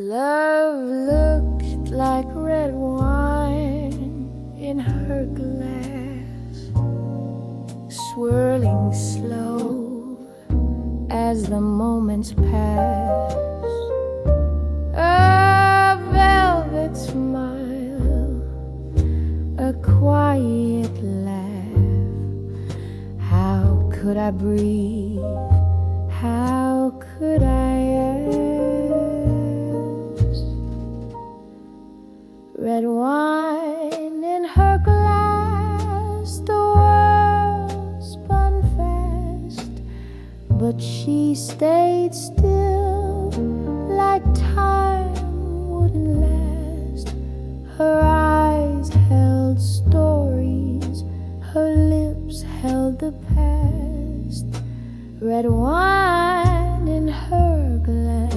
Love looked like red wine in her glass, swirling slow as the moments pass. A velvet smile, a quiet laugh. How could I breathe? How could I ask? Red wine in her glass, the world spun fast, but she stayed still like time wouldn't last. Her eyes held stories, her lips held the past. Red wine in her glass.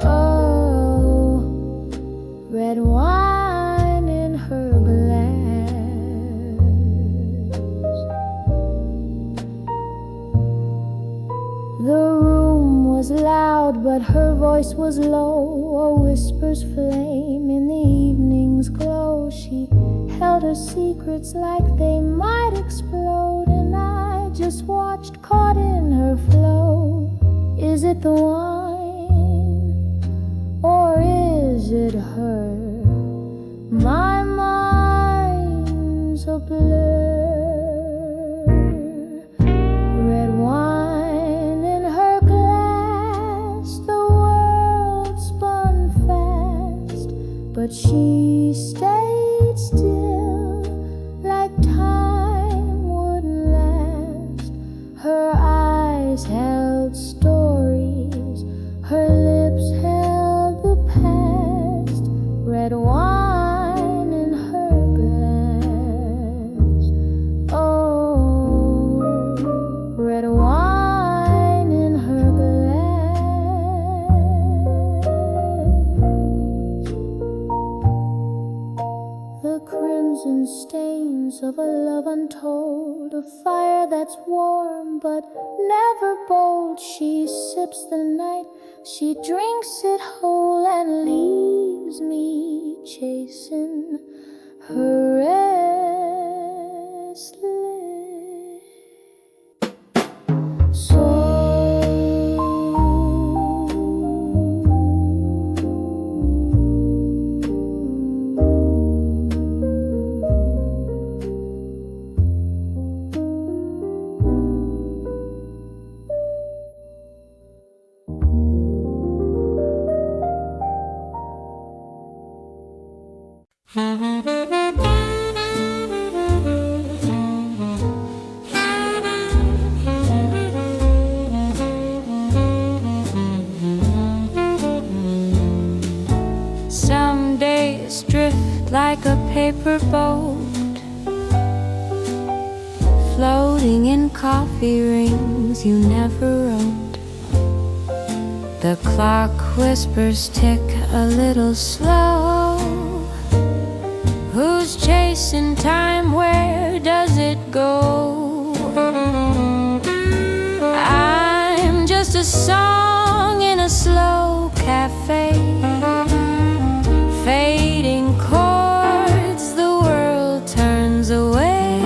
Oh, red wine in her glass. The room was loud, but her voice was low, a whisper's flame in the evening's glow. She held her secrets like they might explode, and I just watched, caught in her flow. Is it the wine, or is it her? My mind's a blur. Red wine in her glass, the world spun fast, but she stayed still like time wouldn't last. Her eyes held stories, her lips held the past. Red wine in her glass. Oh, red wine in her glass. The crimson stains of a love untold, a fire that's warm but never bold. She sips the night, she drinks it whole, and leaves me chasing her restless soul. Some days drift like a paper boat, floating in coffee rings you never wrote. The clock whispers tick a little slow. Who's chasing time? Where does it go? I'm just a song in a slow cafe, fading chords, the world turns away.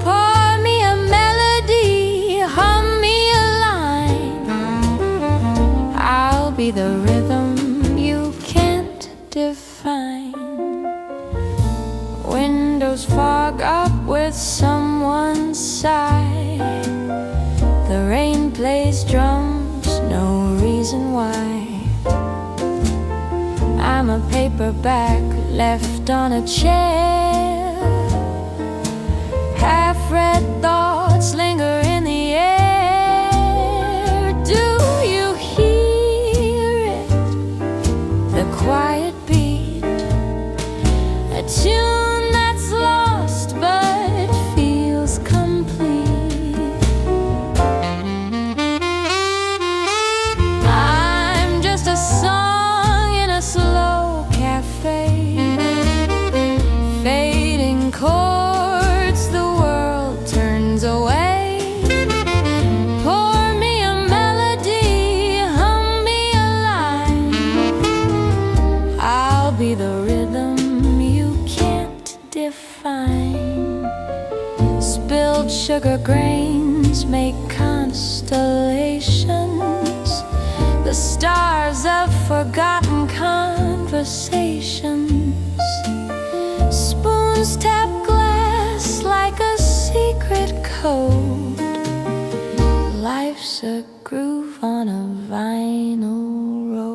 Pour me a melody, hum me a line. I'll be the rhythm you can't define. Windows fog up with someone's sigh. The rain plays drums, no reason why. I'm a paperback left on a chair. Half-read thoughts linger in the air. Do you hear it? The quiet beat, a tune that's lost but feels complete. I'm just a song in a slow cafe, fading chords, the world turns away. sugar grains make constellations, the stars of forgotten conversations. Spoons tap glass like a secret code. Life's a groove on a vinyl road.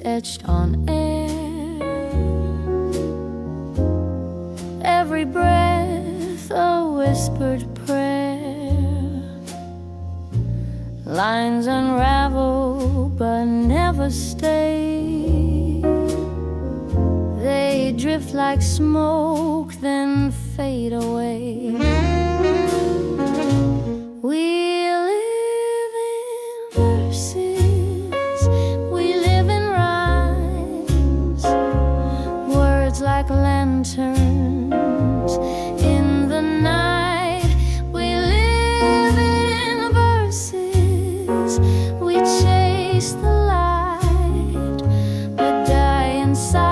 Etched on air, every breath a whispered prayer. Lines unravel but never stay. They drift like smoke then fade away. We live in verses, we live in like lanterns in the night. We live in verses, we chase the light but die in silence,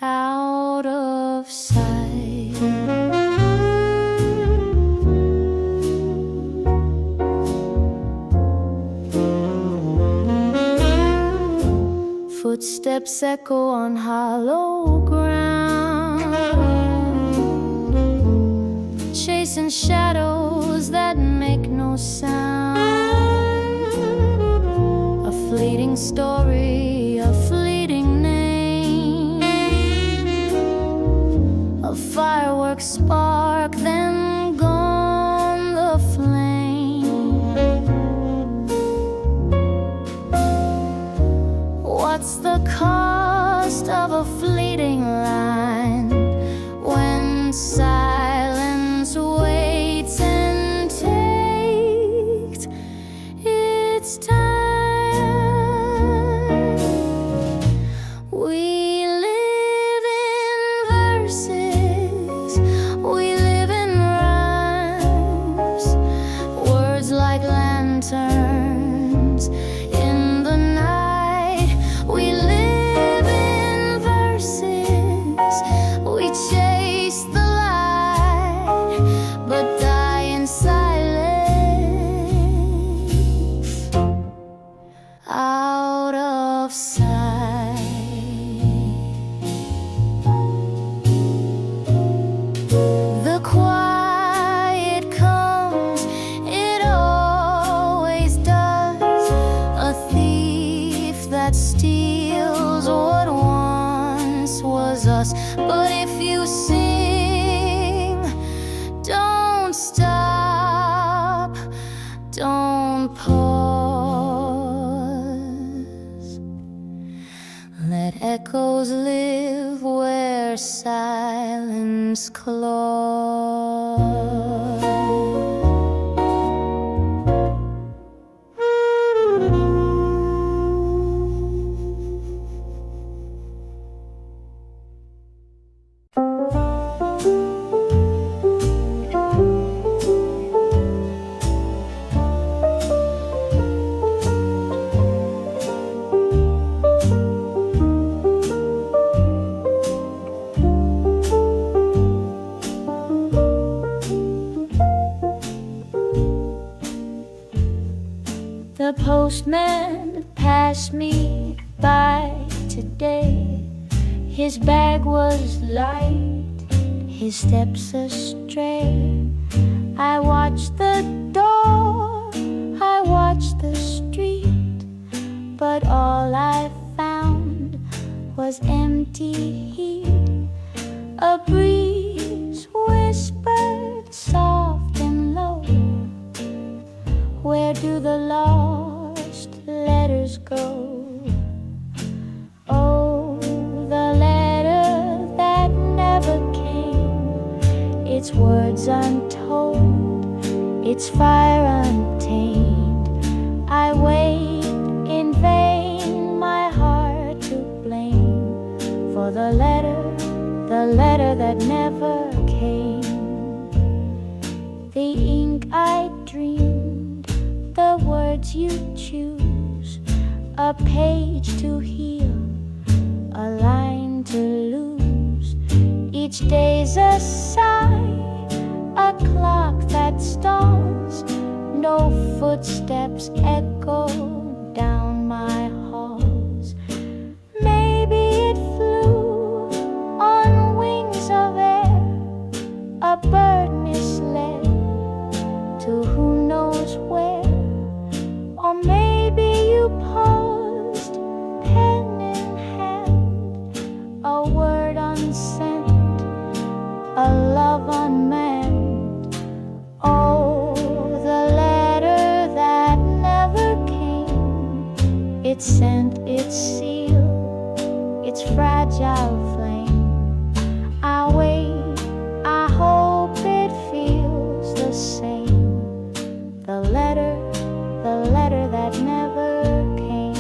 out of sight. Footsteps echo on hollow ground, chasing shadows that make no sound. A fleeting story, a fleeting name, a firework spark, then gone the flame. What's the cost of a fleeting line when silence waits and takes its time? We live in verses, we live in rhymes, words like lanterns in the night. We live in verses, we chase the light but die in silence, out of sight. The quiet comes, it always does, a thief that steals what once was us. But if you sing, don't stop, don't pause. Let echoes live where silence claws. The postman passed me by today. His bag was light, his steps astray. I watched the door, I watched the street, but all I found was empty heat. A breeze whispered soft and low, where do the lost letters go? Oh, the letter that never came, its words untold, its fire untamed. I wait in vain, my heart to blame for the letter that never came. The ink I dreamed, the words you choose, a page to heal, a line to lose. Each day's a sigh, a clock that stalls, no footsteps echo down my halls. Maybe it flew on wings of air, a bird misled to who knows where. Or maybe you paused, pen in hand, a word unsent, a love unmanned. Oh, the letter that never came, it sent its seal, its fragile flame. I wait, I hope it feels the same. The letter that never came.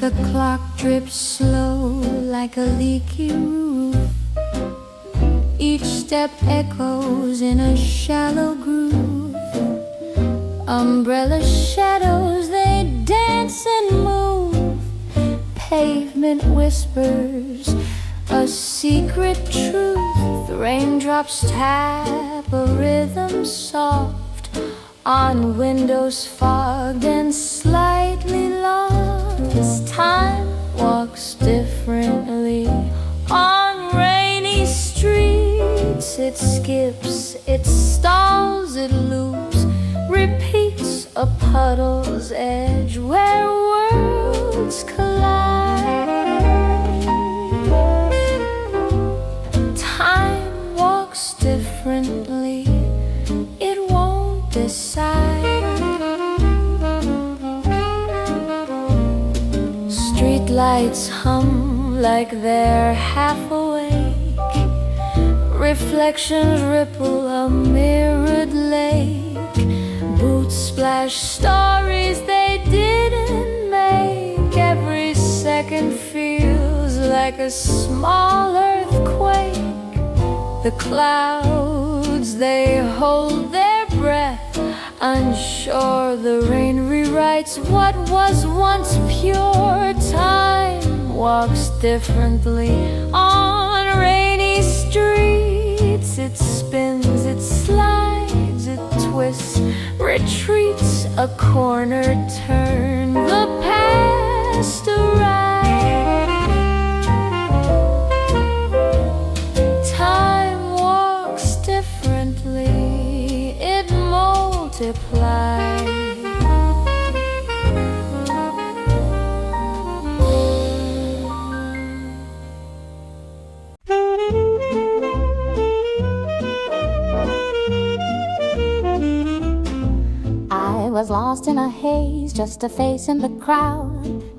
The clock drips slow like a leaky roof. Each step echoes in a shallow groove. Umbrella shadows, they dance and move. Pavement whispers a secret truth. Raindrops tap a rhythm soft on windows fogged and slightly lost. Time walks differently on rainy streets. It skips, it stalls, it loops, repeats a puddle's edge where worlds collide. Time walks differently, it won't decide. Streetlights hum like they're half awake. Reflections ripple a mirrored lake. Boots splash stories they didn't make. Every second feels like a small earthquake. The clouds, they hold their breath, unsure. The rain rewrites what was once pure. Time walks differently on rainy streets. It spins, it slides, it twists, retreats a corner turn. The past arrives. Time walks differently, it multiplies. lost in a haze, just a face in the crowd.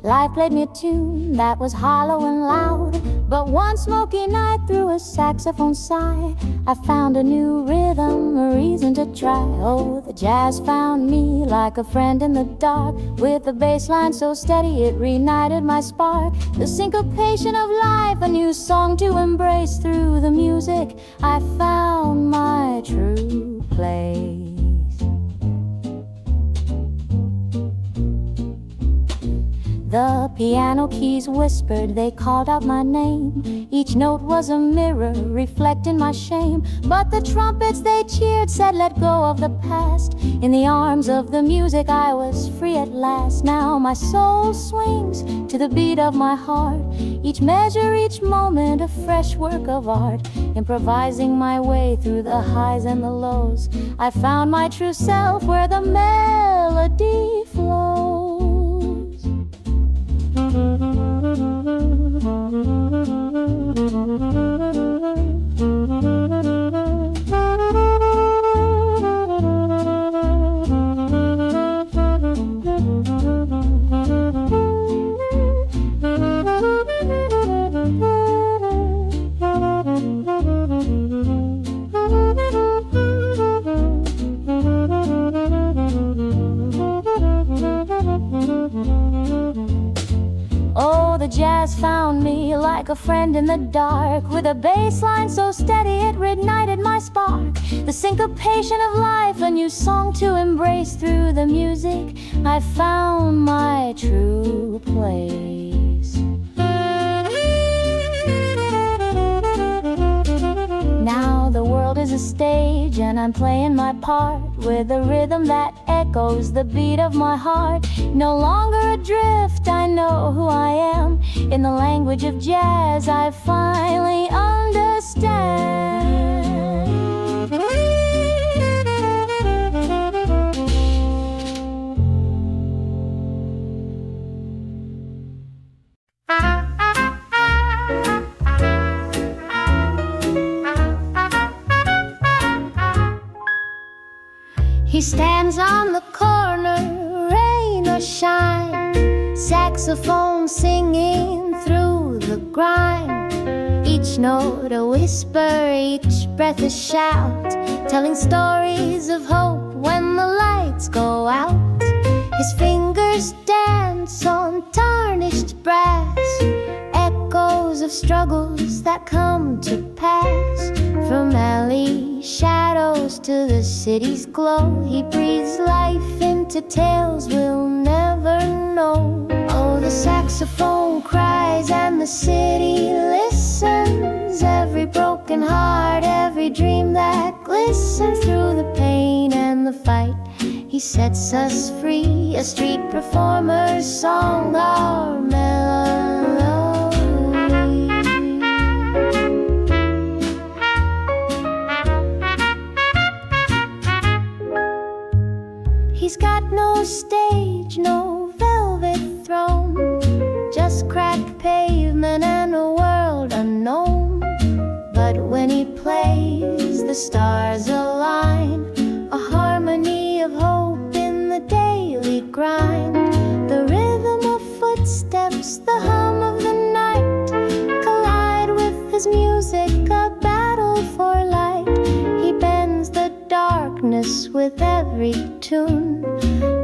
Life played me a tune that was hollow and loud. But one smoky night, through a saxophone sigh, I found a new rhythm, a reason to try. Oh, the jazz found me like a friend in the dark, with a bass line so steady it reignited my spark. The syncopation of life, a new song to embrace. Through the music I found my true place. The piano keys whispered, they called out my name. Each note was a mirror reflecting my shame. But the trumpets, they cheered, said let go of the past. In the arms of the music I was free at last. Now my soul swings to the beat of my heart. Each measure, each moment, a fresh work of art. Improvising my way through the highs and the lows, I found my true self where the melody flows. Oh, the jazz found me like a friend in the dark, with a bass line so steady it reignited my spark. The syncopation of life, a new song to embrace. Through the music I found my true place. Now the world is a stage and I'm playing my part, with a rhythm that echoes the beat of my heart. No longer adrift, I know who I am. In the language of jazz I finally understand. He stands on the corner, rain or shine, saxophone singing through the grime. Each note a whisper, each breath a shout, telling stories of hope when the lights go out. His fingers dance on tarnished brass, echoes of struggles that come to pass. From alley shadows to the city's glow, he breathes life into tales we'll never know. Oh, the saxophone cries and the city listens. Every broken heart, every dream that glistens. Through the pain and the fight, he sets us free. A street performer's song, our melody. He's got no stage, no velvet throne, just cracked pavement and a world unknown. But when he plays, the stars align, a harmony of hope in the daily grind. The rhythm of footsteps, the hum of the night, collide with his music, a battle for light. He bends the darkness with every tune,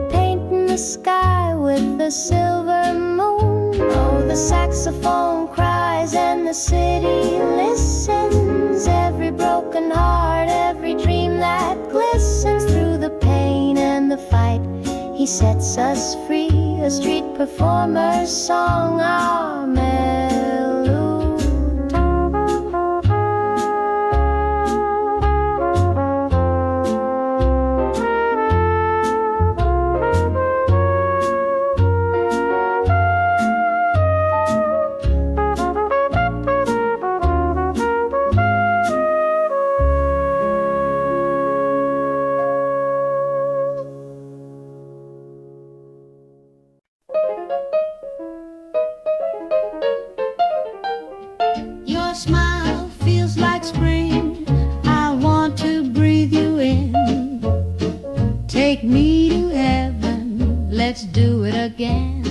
painting the sky with the silver moon. Oh, the saxophone cries and the city listens. Every broken heart, every dream that glistens. Through the pain and the fight, he sets us free. A street performer's song, our melody. let's do it again.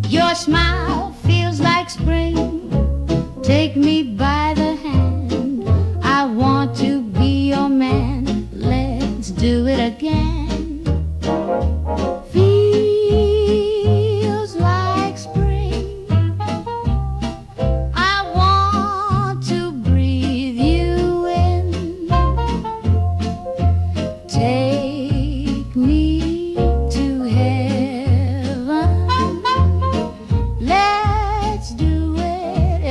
Your smile feels like spring, take me by the hand. I want to be your man, let's do it again. Feels like spring, I want to breathe you in. Take me to heaven, let's do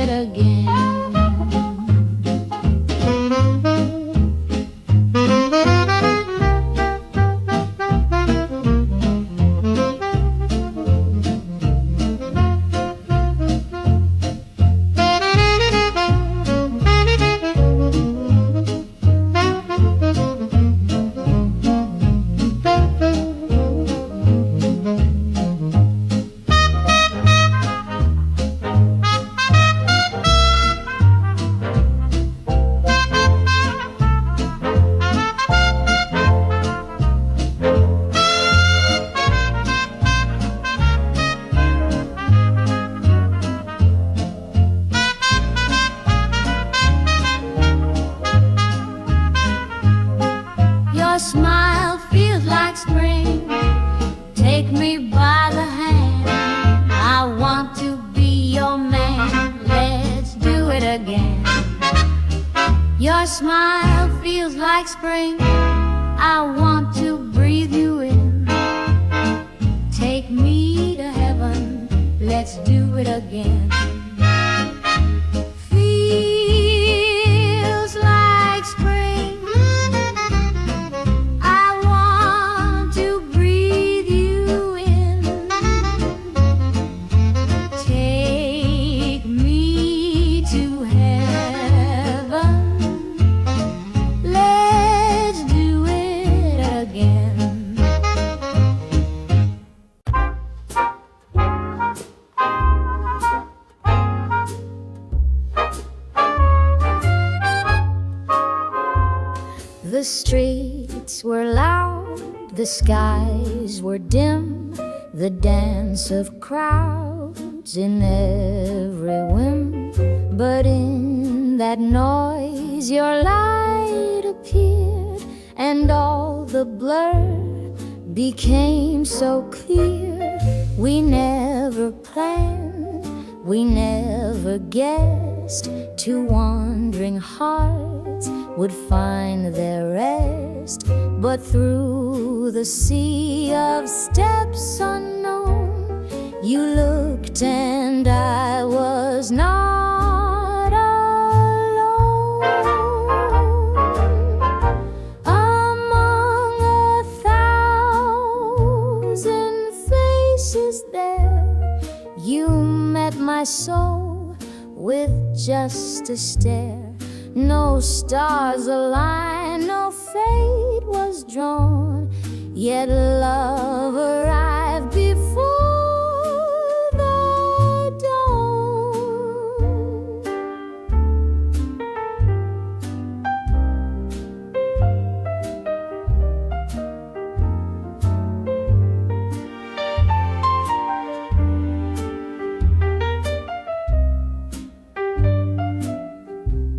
it again. Your smile feels like spring, take me by the hand. I want to be your man, let's do it again. Your smile feels like spring, I want to breathe you in. Take me to heaven, let's do it again. Feels like spring, I want to breathe you in. Take me to heaven, let's do it again. The streets were loud, the skies were dim, the dance of crowds in every whim. But in that noise your light appeared, and all the blur became so clear. We never planned, we never guessed, two wandering hearts would find their rest. But through the sea of steps unknown, you looked and I was not alone. Among 1,000 faces there, you met my soul with just a stare. No stars aligned, no fate was drawn, yet love arrived before the dawn.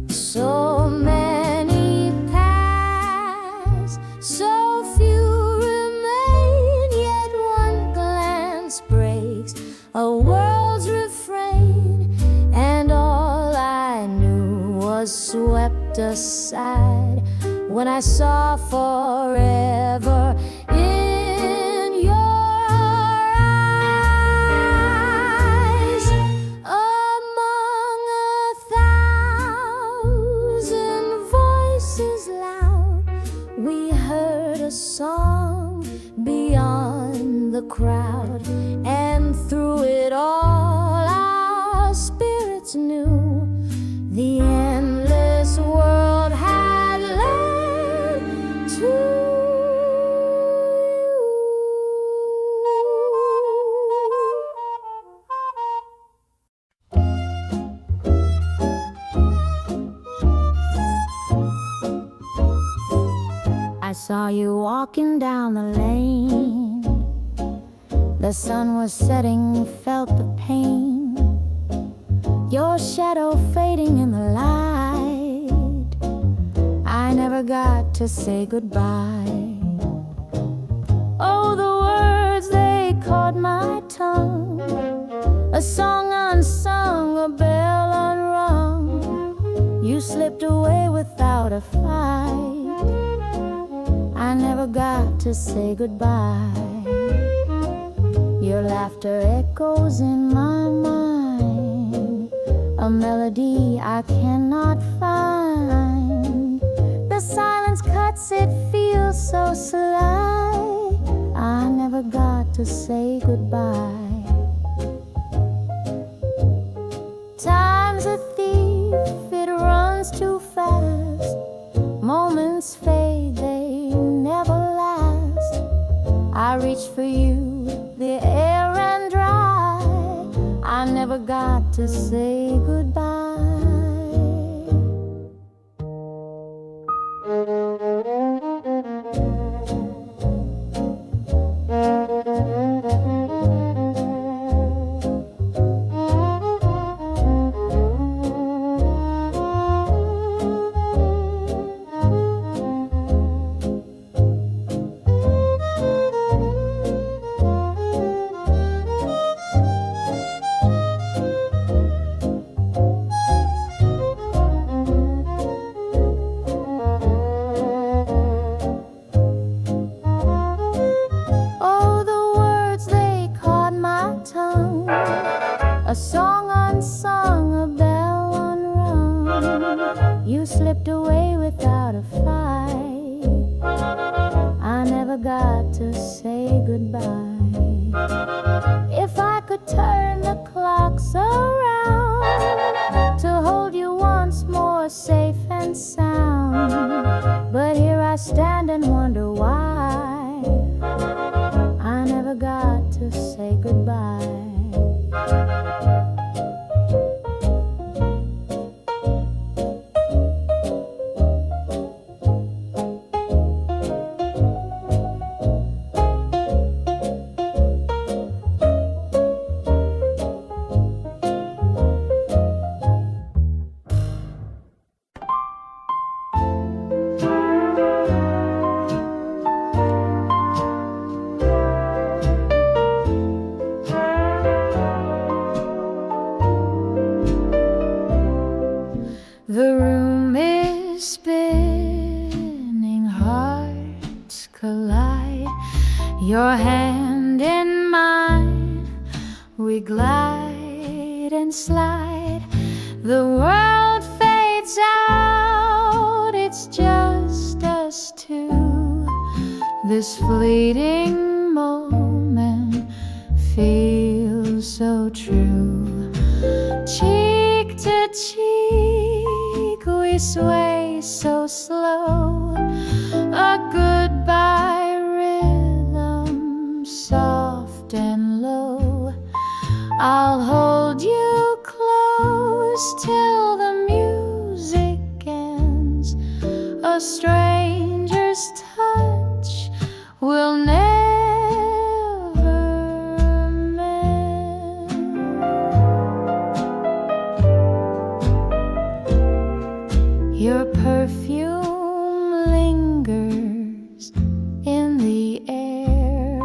So many pass, so few remain, yet one glance breaks a world's refrain, and all I knew was swept aside when I saw forever in your eyes. Among 1,000 voices loud, we heard a song beyond the crowd, and through it all our spirits knew the endless world had led to I saw you walking down the lane, sun was setting, felt the pain, your shadow fading in the light. I never got to say goodbye. Oh, the words, they caught my tongue, a song unsung, a bell unrung. You slipped away without a fight. I never got to say goodbye. Your laughter echoes in my mind, a melody I cannot find. The silence cuts, it feels so sly. I never got to say goodbye. Time's a thief, it runs too fast. Moments fade, they never last. I reach for you, the air ran dry. I never got to say goodbye. A song unsung, a bell unrung. You slipped away without a fight. I never got to say goodbye. If I could turn the clocks around to hold you once more safe and sound, but here I stand and wonder why I never got to say goodbye. The room is spinning, hearts collide. Your hand in mine, we glide and slide. The world fades out, it's just us two. This fleeting moment feels so true. Cheek to cheek, we sway so slow. A goodbye rhythm, soft and low. I'll hold you close till the music ends. A stranger's touch will never mend. Your perfume lingers in the air,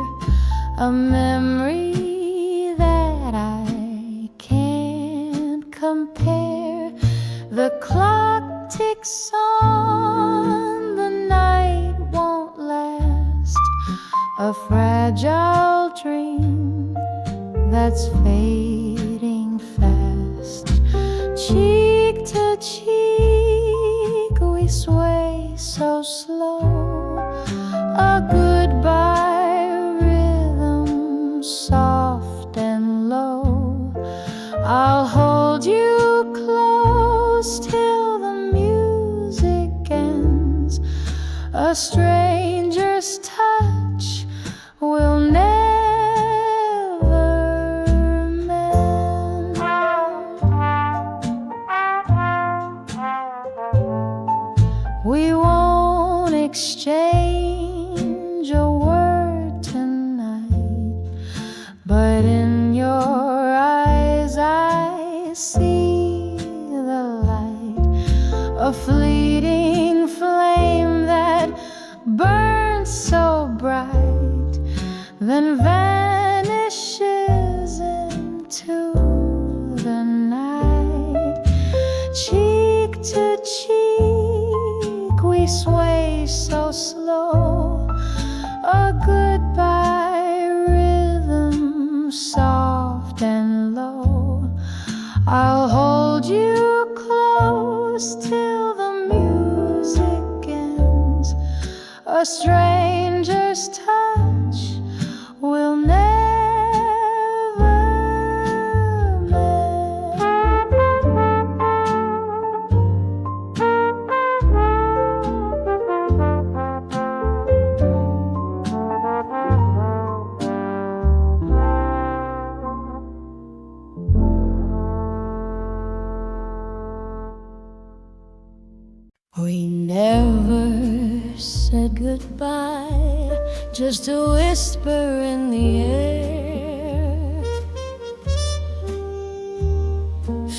a memory that I can't compare. The clock ticks on, the night won't last. A fragile dream that's fading fast. Cheek to cheek, we sway so slow. A goodbye rhythm, soft and low. I'll hold you close till the music ends. A stranger's touch will never mend. We won't exchange a word tonight, but in your eyes I see the light, a fleeting flame that burns so bright, then vanishes into the night. Cheek to cheek we sway so slow, a goodbye rhythm soft and low. I'll hold you close till the music ends. A stranger's touch will never We never said goodbye, just a whisper in the air,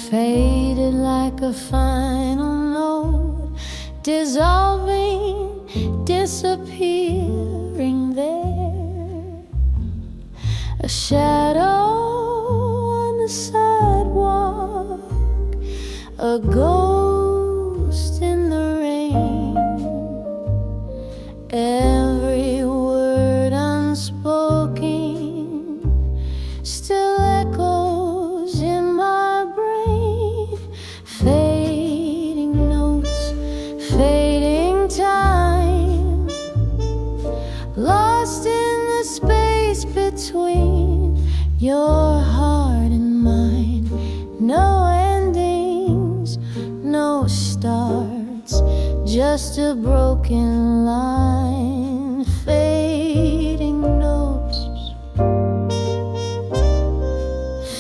faded like a final note, dissolving, disappearing there. A shadow on the sidewalk, a ghost in the rain, every word unspoken still echoes in my brain. Fading notes, fading time, lost in the space between your heart and mine. No endings, no starts, just a broken line. Fading notes,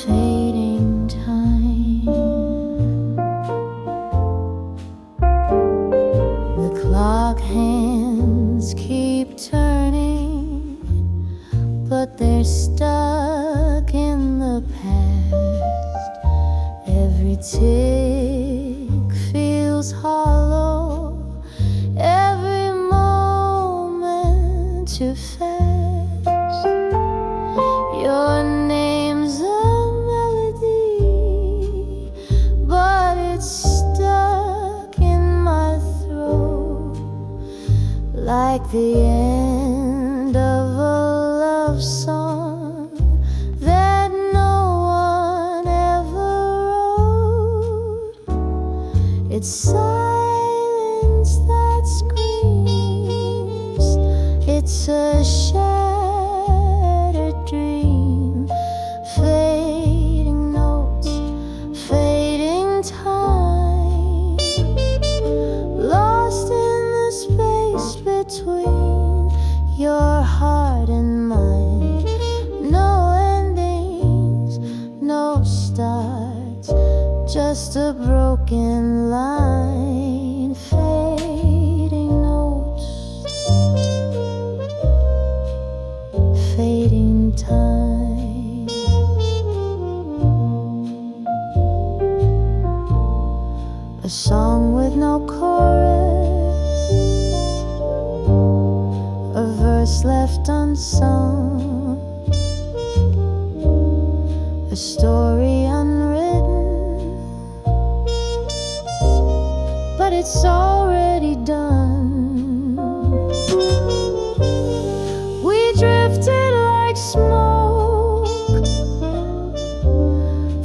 fading time. The clock hands keep turning, but they're stuck in the past. Every tick feels hollow, every moment too fast. Your name's a melody, but it's stuck in my throat, like the end of a love song that no one ever wrote. It's silence that screams, it's a shattered dream. Fading notes, fading time, lost in the space between your heart and mine. No endings, no starts, just a broken line. Fading notes, fading time. A song with no chorus, a verse left unsung, a story unwritten, but it's already done. We drifted like smoke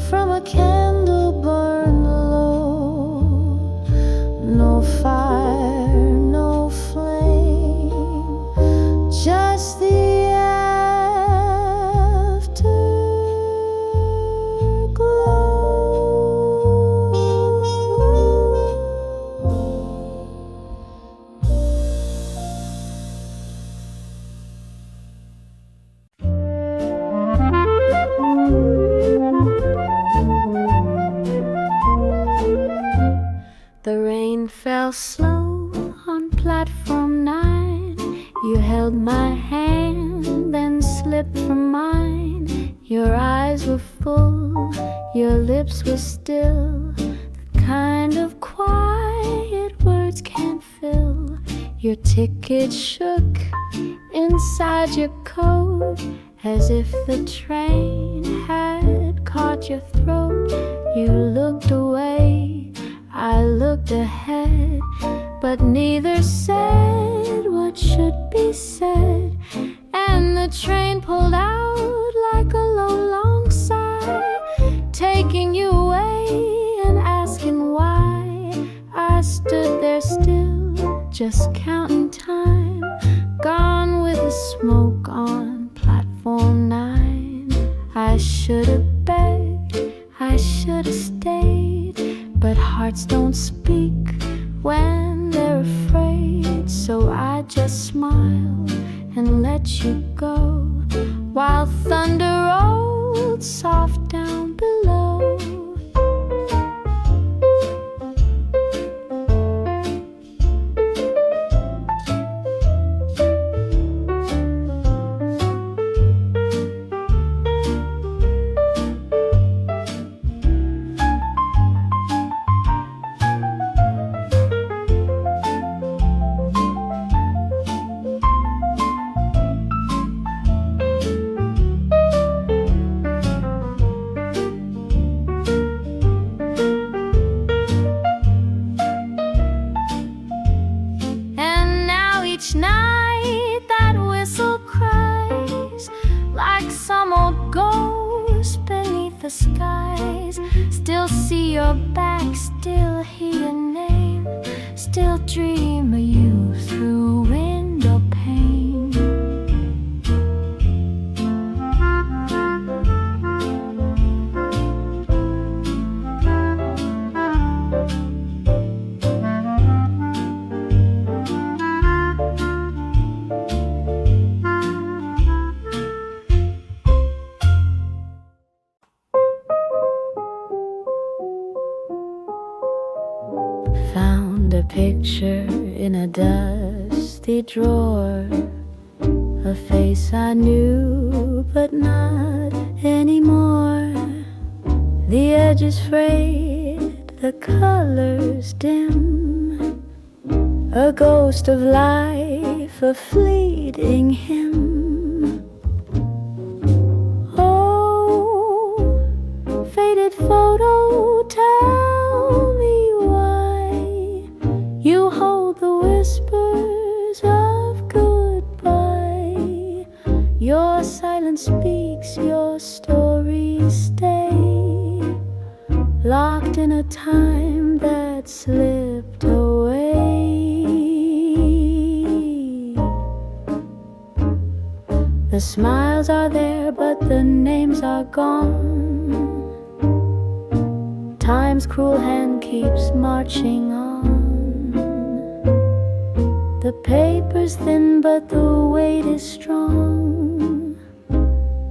from a candle burned low. No fire, no flame, just the The rain fell slow on platform 9. You held my hand, then slipped from mine. Your eyes were full, your lips were still, the kind of quiet words can't fill. Your ticket shook inside your coat, as if the train had caught your throat. You looked away, I looked ahead, but neither said what should be said. And the train pulled out like a low, long sigh, taking you away and asking why. I stood there still, just counting time, gone with the smoke on platform 9. I should have begged, I should have stayed, but hearts don't speak when they're afraid. So I just smiled and let you go, while thunder rolled soft down below. The skies, still see your back, still hear your name, still dream of you through window pane. Found a picture in a dusty drawer, a face I knew but not anymore. The edges frayed, the colors dim, a ghost of life, a fleeting hymn. Oh, faded photo, tell me you hold the whispers of goodbye. Your silence speaks, your stories stay, locked in a time that slipped away. The smiles are there, but the names are gone. Time's cruel hand keeps marching on. The paper's thin, but the weight is strong.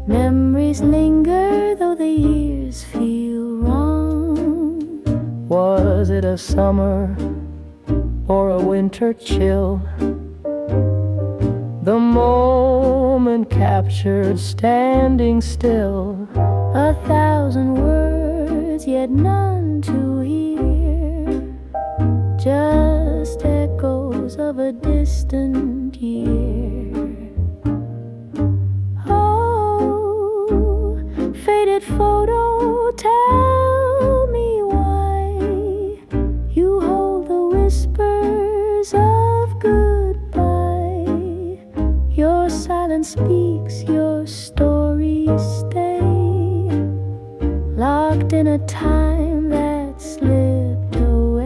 Memories linger, though the years feel wrong. Was it a summer or a winter chill? The moment captured, standing still. 1,000 words, yet none to hear, just echoes of a distant year. Oh, faded photo, tell me why you hold the whispers of goodbye. Your silence speaks, your stories stay, locked in a time that slipped away.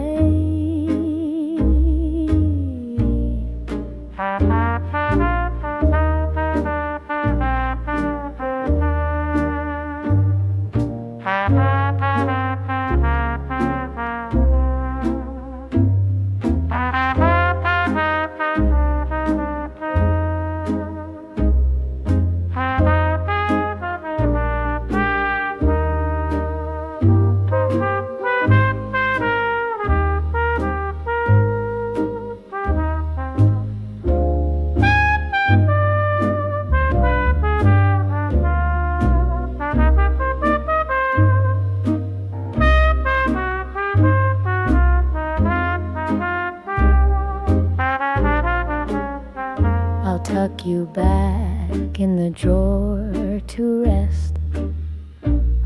you back in the drawer to rest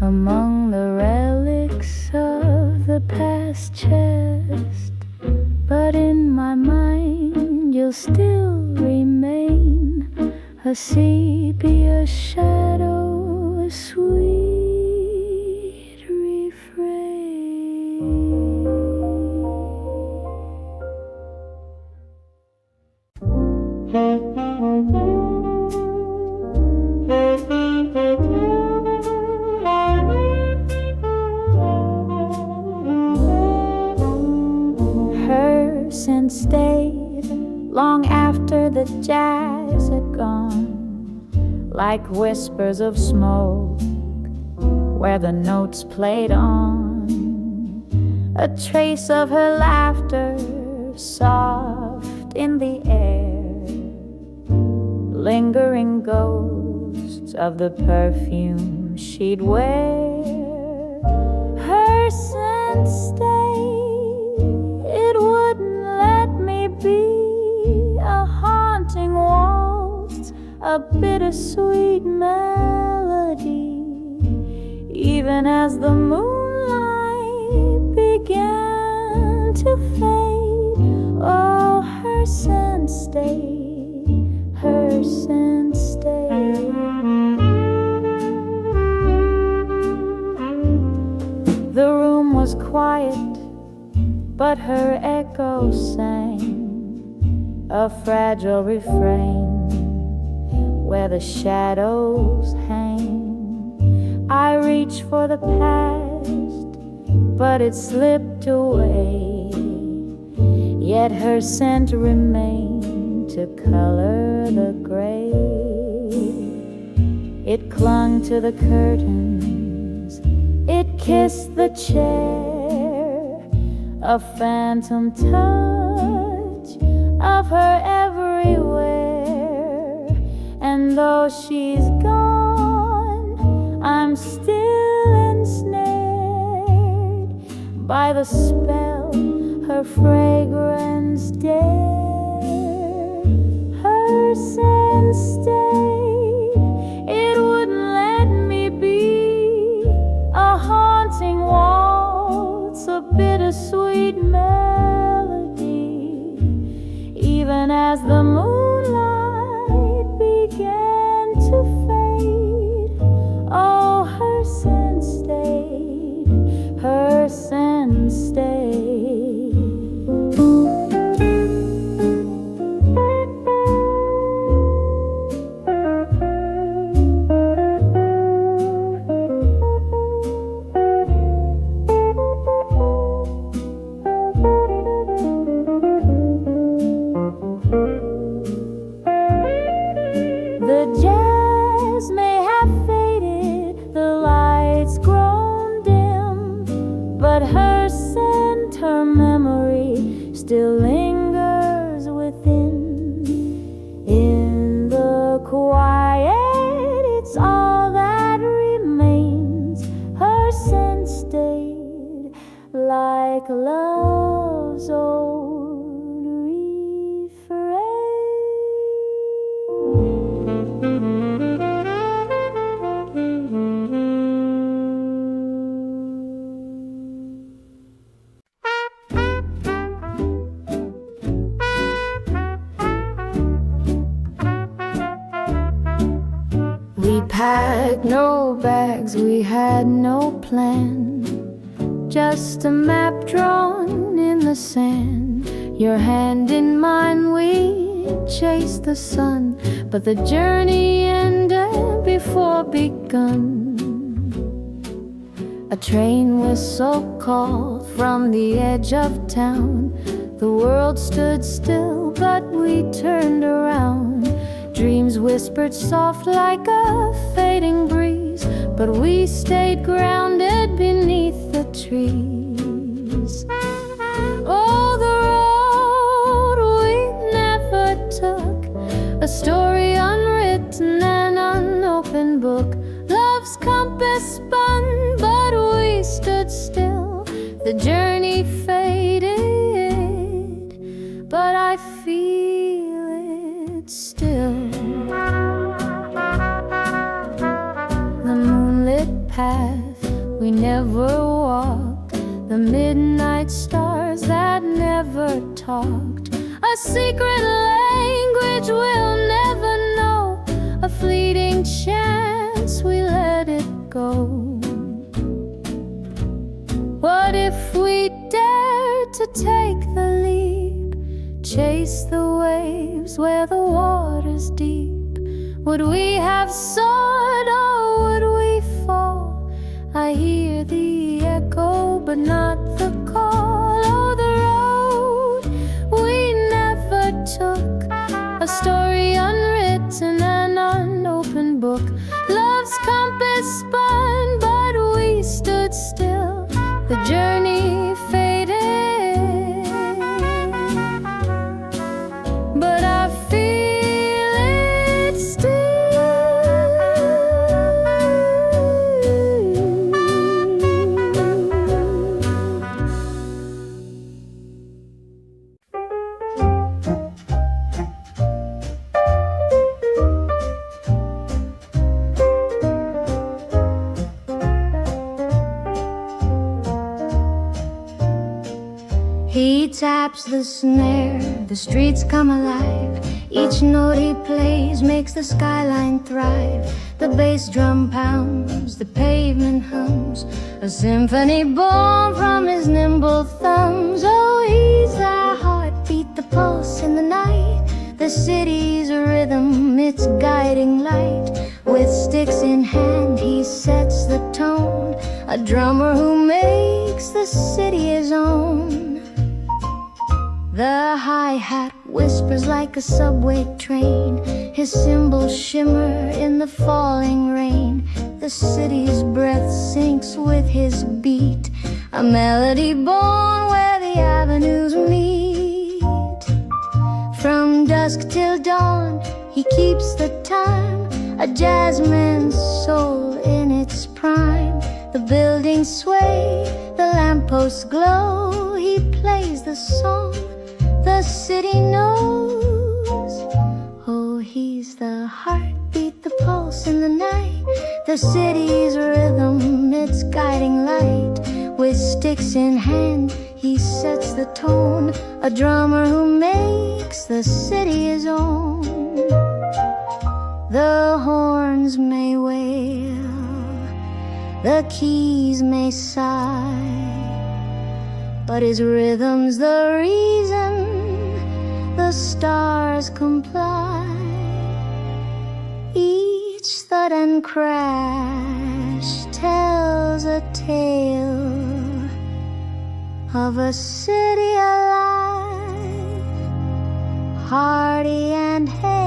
among the relics of the past chest. But in my mind you'll still remain a sepia shadow, a sweet refrain. Her scent stayed long after the jazz had gone, like whispers of smoke where the notes played on. A trace of her laughter soft in the air, lingering ghosts of the perfume she'd wear. Her scent stayed, it wouldn't let me be a haunting waltz, a bittersweet melody. Even as the moonlight began to fade, oh, her scent stayed, her scent stayed. The room was quiet, but her echo sang a fragile refrain where the shadows hang. I reached for the past, but it slipped away, yet her scent remained to color the gray. It clung to the curtains, it kissed the chair, a phantom touch of her everywhere. And though she's gone, I'm still ensnared by the spell her fragrance dared. Her scent stayed, it wouldn't let me be a haunting waltz, a bittersweet melody. Even as the moonlight began to fade, oh, her scent stayed, her scent stayed. The jazz may have faded, the lights grown dim, but her scent, her memory still lingers within. In the quiet, it's all that remains. Her scent stayed like love's old refrain. We packed no bags, we had no plan, just a map drawn in the sand. Your hand in mine, we chased the sun, but the journey ended before begun. A train whistle called from the edge of town. The world stood still, but we turned around. Dreams whispered soft like a fading breeze, but we stayed grounded beneath the trees. Oh, the road we never took, a story unwritten, an unopened book. Love's compass spun, but we stood still. The journey faded, but I feel it still. path we never walked, the midnight stars that never talked, a secret language we'll never know, a fleeting chance we let it go. What if we dared to take the leap, chase the waves where the water's deep? Would we have soared or would we fall? I hear the echo but not the call. Oh, the road we never took, a story unwritten, an unopened book. Love's compass spun but we stood still, the journey faded, but I feel it still. He taps the snare, the streets come alive. Each note he plays makes the skyline thrive. The bass drum pounds, the pavement hums, a symphony born from his nimble thumbs. Oh, he's the heartbeat, the pulse in the night, the city's rhythm, its guiding light. With sticks in hand he sets the tone, a drummer who makes the city his own. The hi-hat whispers like a subway train, his cymbals shimmer in the falling rain. The city's breath sinks with his beat, a melody born where the avenues meet. From dusk till dawn he keeps the time, a jazzman's soul in its prime. The buildings sway, the lampposts glow, he plays the song the city knows. Oh, he's the heartbeat, the pulse in the night, the city's rhythm, its guiding light. With sticks in hand he sets the tone, a drummer who makes the city his own. The horns may wail, the keys may sigh, but his rhythm's the reason the stars comply. Each thud and crash tells a tale of a city alive, hearty and hale.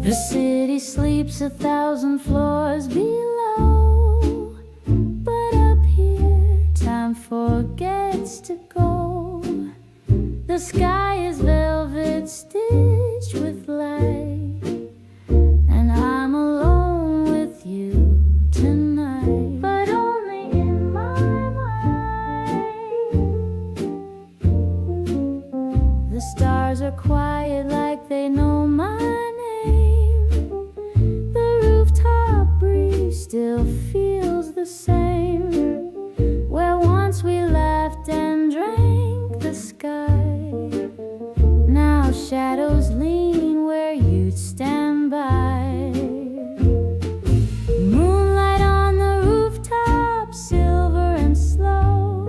The city sleeps 1,000 floors below, but up here time forgets to go. The sky is velvet stitched with light, and I'm alone with you tonight, but only in my mind. The stars are quiet like they know my name. The rooftop breeze still feels the same, where once we laughed and drank the sky. Now shadows lean where you'd stand by. Moonlight on the rooftop, silver and slow,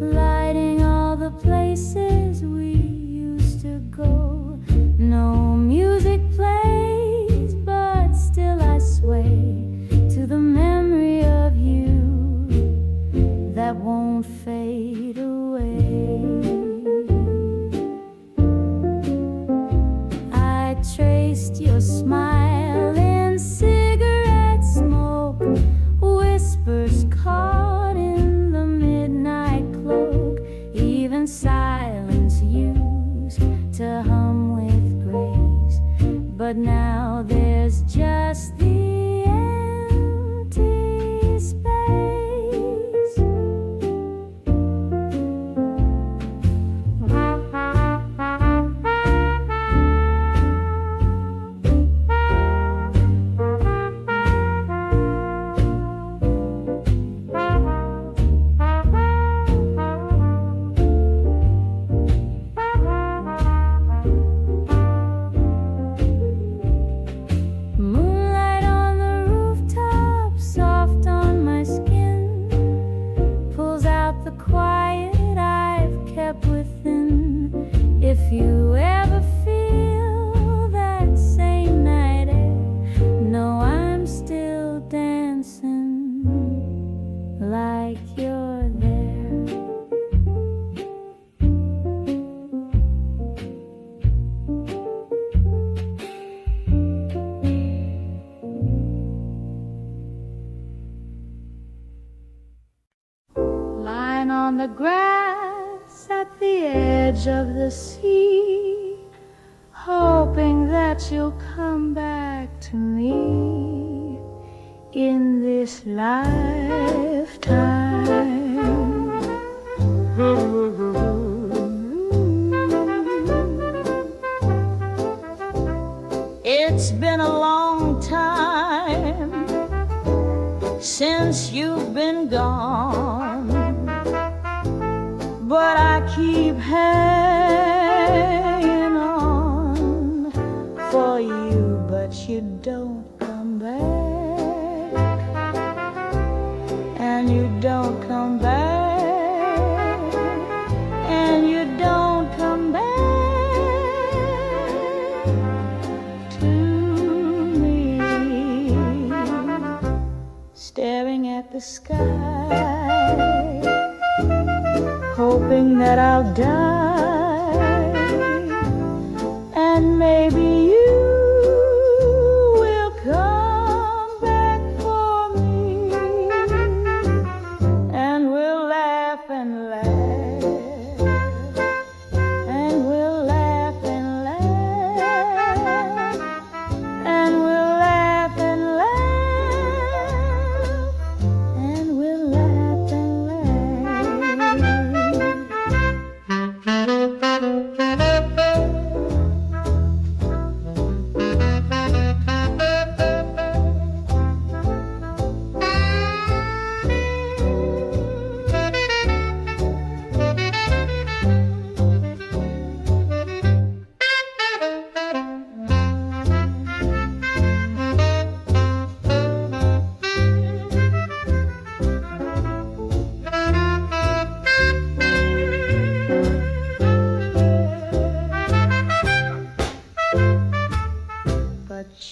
lighting all the places we used to go. No music plays, but still I sway to the memory of you. like you're there. Lying on the grass at the edge of the sea, hoping that you'll come back to me in this lifetime. It's been a long time since you've been gone, but I keep hanging on for you, but you don't come back, and you don't come back, and you don't come back to me. Staring at the sky, hoping that I'll die, and maybe you will come back for me, and we'll laugh and laugh, and we'll laugh and laugh, and we'll laugh and laugh, and we'll laugh and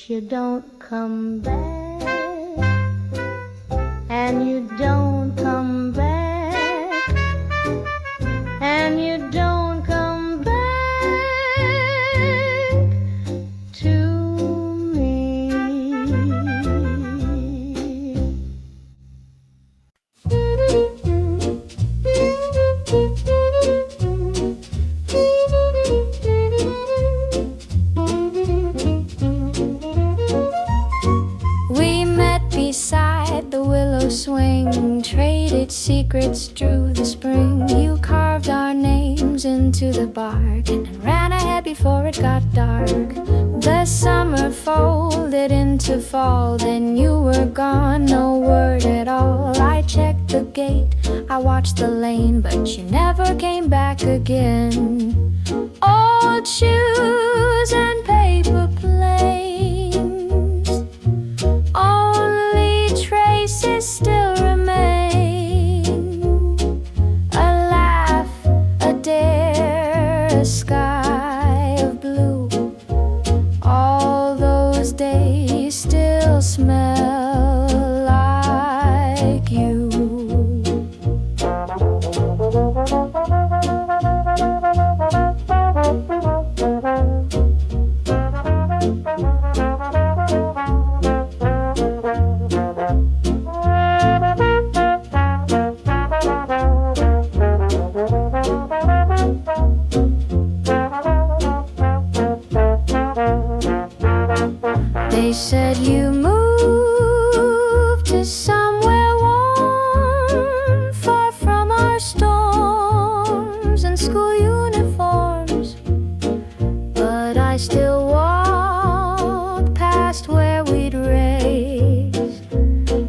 you don't come back, and you don't come back, and you don't come back to me. Beside the willow swing, traded secrets, drew the spring. You carved our names into the bark and ran ahead before it got dark. The summer folded into fall, then you were gone, no word at all. I checked the gate, I watched the lane, but you never came back again. Old shoes and paper planes, only traces still remain. A laugh, a dare, a sky of blue. All those days still smell like you. They said you moved to somewhere warm, far from our storms and school uniforms. But I still walk past where we'd race,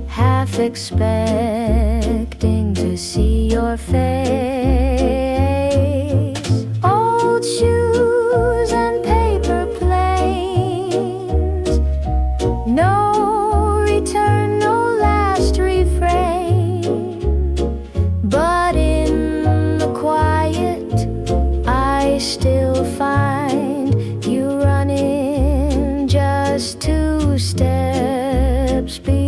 half expecting to see your face. Old shoes and paper planes, no return, no last refrain. But in the quiet, I still find you running just 2 steps behind.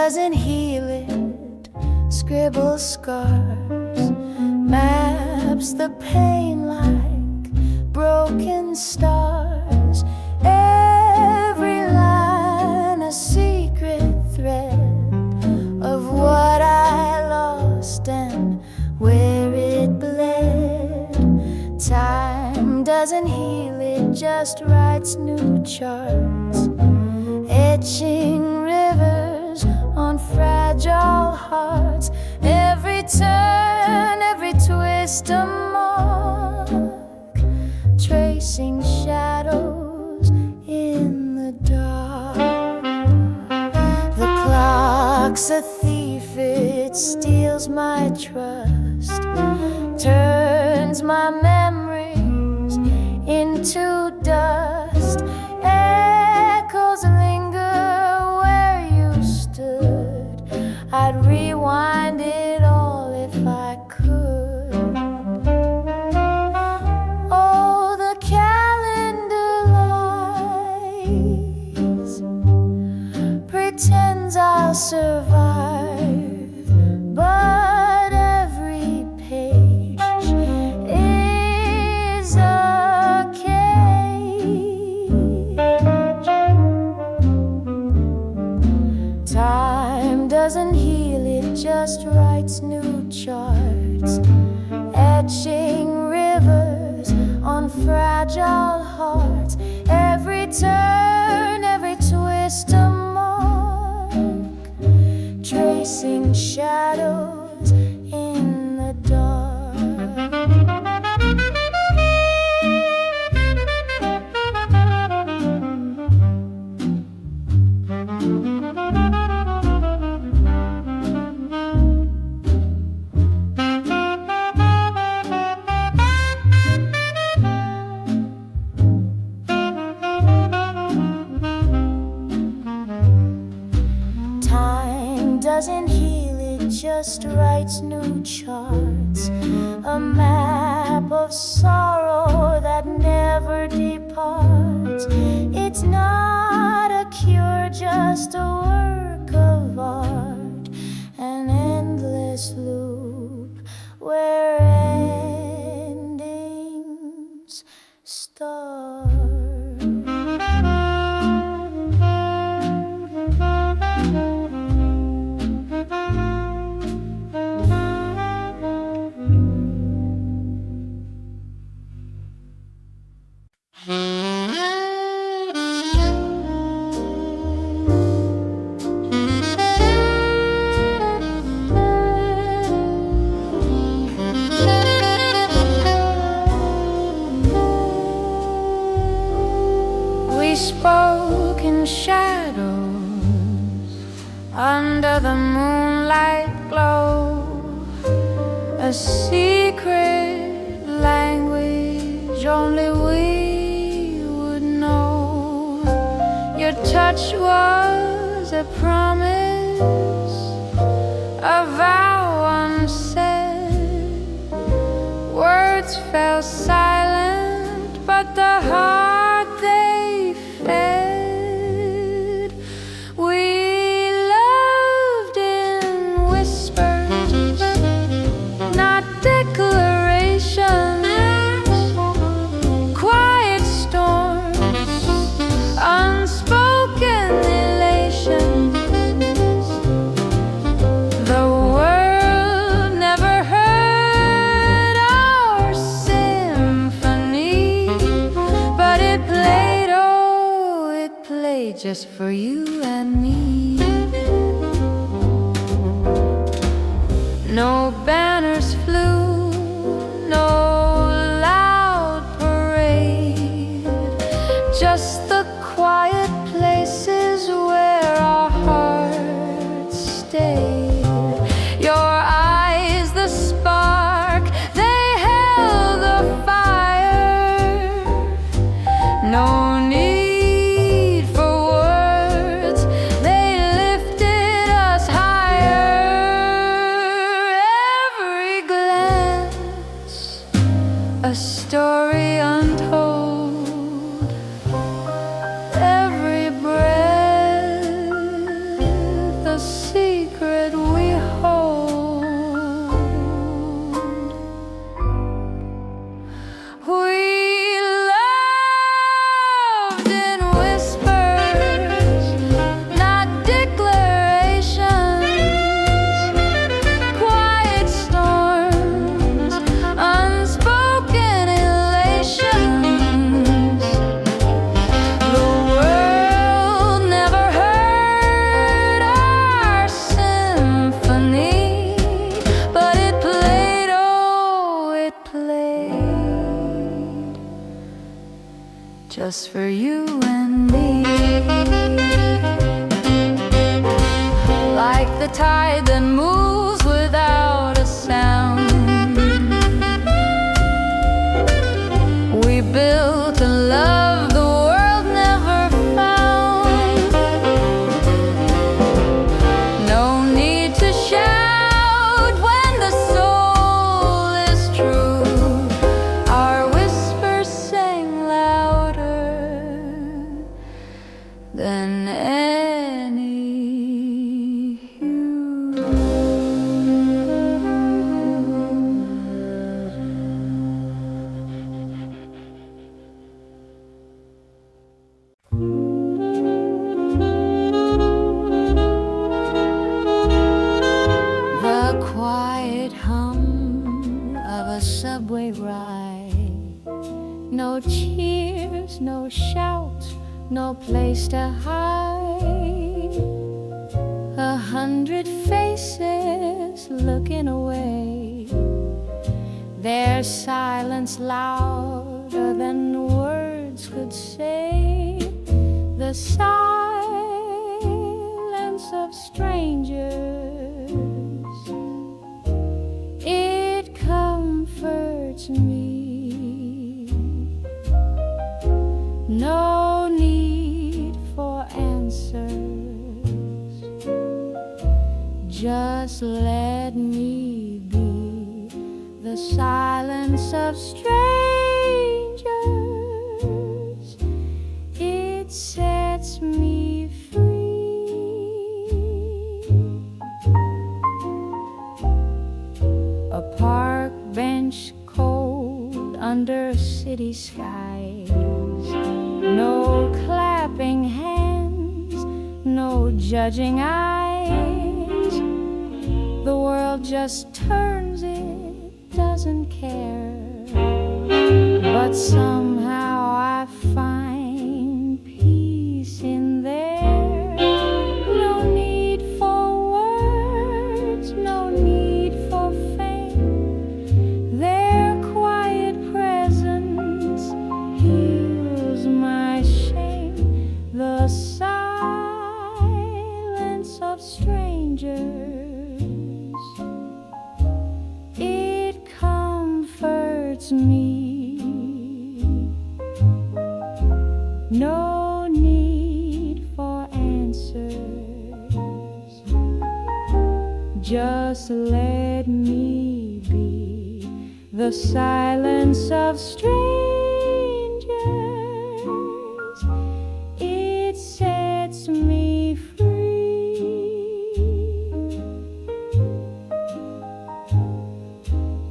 doesn't heal it, scribbles scars, maps the pain like broken stars. Every line a secret thread of what I lost and where it bled. Time doesn't heal it, just writes new charts, etching rivers on fragile hearts. Every turn, every twist a mark, tracing shadows in the dark. The clock's a thief, it steals my trust, turns my memories into dust. Echoes linger where you stood, I'd rewind it all if I could. Oh, the calendar lies, pretends I'll survive, but every page is a cage. Time doesn't heal it, just writes new charts, etching rivers on fragile hearts. Every turn, every twist a mark, tracing shadows in the dark. Time doesn't heal it, just writes new charts, a map of sorrow that never departs. It's not a cure, just a work of art, an endless loop where endings start. We spoke in shadows under the moonlight glow, a secret language only we would know. Your touch was a promise, a vow unsaid. Words fell silent, but the heart they fed. We loved in whispers, not declarations, quiet storms, unspoken elations. The world never heard our symphony, but it played, oh, it played just for you and me. No banners flew, no loud parade, just the quiet places where our hearts stayed. Your eyes, the spark, they held the fire. No need for words, they lifted us higher. Every glance, a story untold. Every breath, a secret just for you and me. Like the tide that moves without a sound, we built a love the world never found. No need to shout when the soul is true. Our whispers sang louder than any hue. The quiet hum of a subway ride, no cheers, no shouts, no place to hide. 100 faces looking away, their silence louder than words could say. The silence of strangers, it comforts me. No need for answers, just let me be the silence of strangers. It sets me free. A park bench cold under city skies, no clapping hands, no judging eyes. The world just turns, it doesn't care. But somehow I find peace in there. No need for words, no need for fame. Their quiet presence heals my shame. The silence of strangers, it comforts me. No need for answers, just let me be the silence of strangers. It sets me free.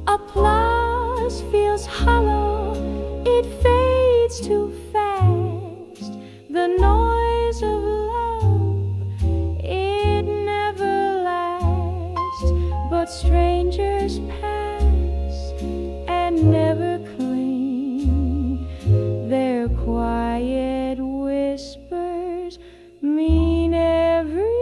Applause feels hollow, it fades too fast. The noise of love, it never lasts. But strangers pass and never cling. Their quiet whispers mean everything.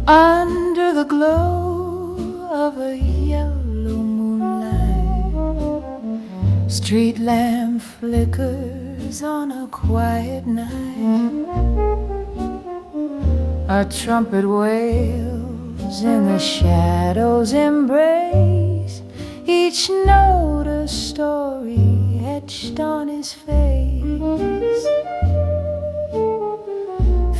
Under the glow of a yellow moonlight, street lamp flickers on a quiet night. A trumpet wails in the shadows' embrace, each note a story etched on his face.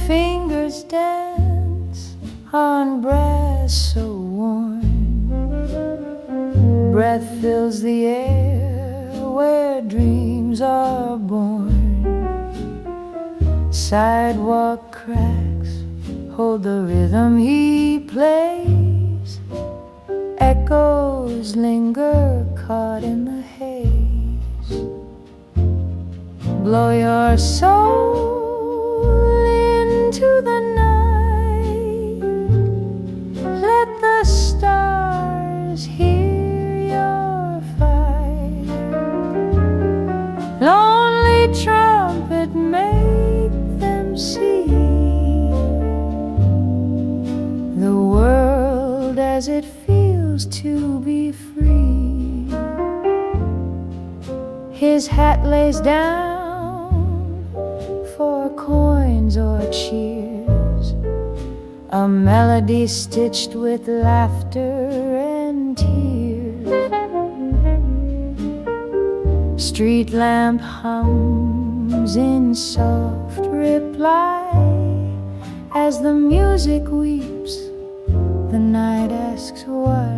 Fingers dance on brass so worn, breath fills the air where dreams are born. Sidewalk cracks hold the rhythm he plays, echoes linger caught in the haze. Blow your soul into the night. Let the stars hear your fire. Lonely trumpet, make them see the world as it feels to be free. His hat lays down for coins or cheers, a melody stitched with laughter and tears. Street lamp hums in soft reply as the music weeps. The night asks why.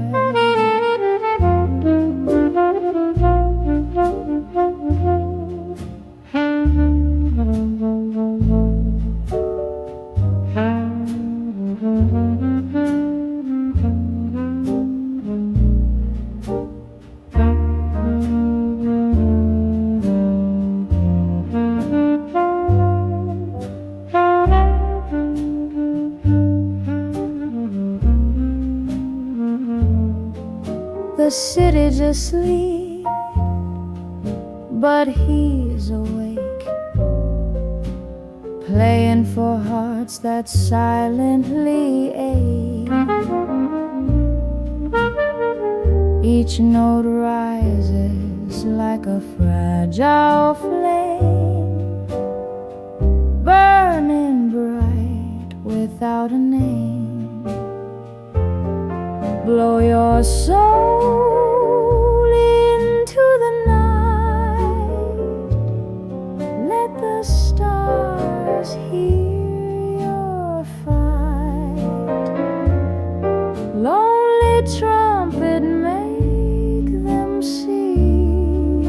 The city's asleep, but he's awake, playing for hearts that silently ache. Each note rises like a fragile flame, burning bright without a name. Blow your soul into the night. Let the stars hear your fight. Lonely trumpet, make them see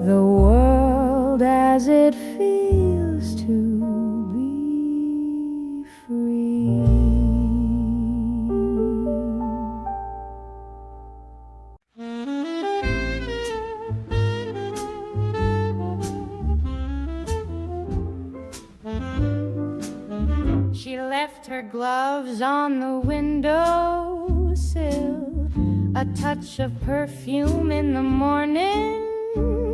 the world as it feels to be free. She left her gloves on the windowsill, a touch of perfume in the morning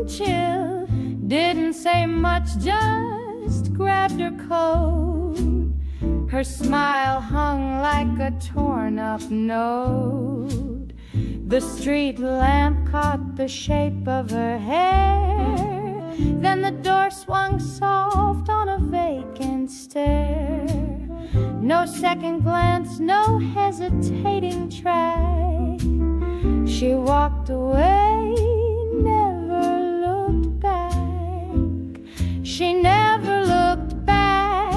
chill. Didn't say much, just grabbed her coat. Her smile hung like a torn up note. The street lamp caught the shape of her hair. Then the door swung soft on a vacant stare. No second glance, no hesitating track. She walked away, never looked back. She never looked back,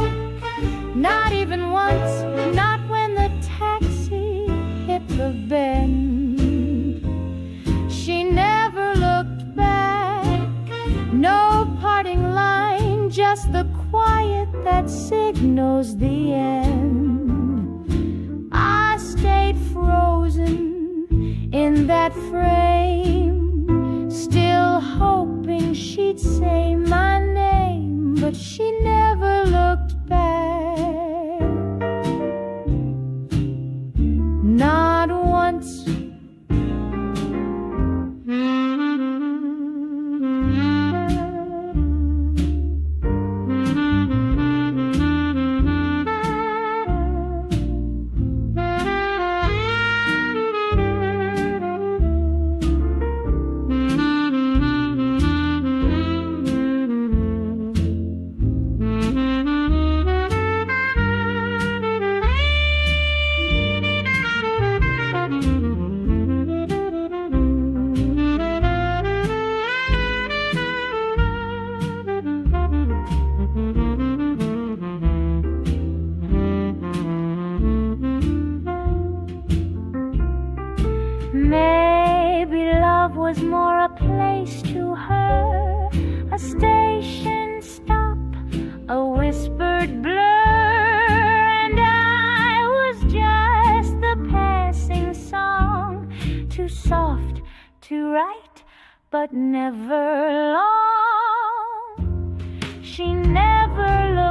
not even once, not when the taxi hit the bend. She never looked back, no parting line, just the quiet that signals the end. I stayed frozen in that frame, still hoping she'd say my name, but she never looked back, not once. Maybe love was more a place to her, a station stop, a whispered blur, and I was just the passing song, too soft to write, but never long. She never looked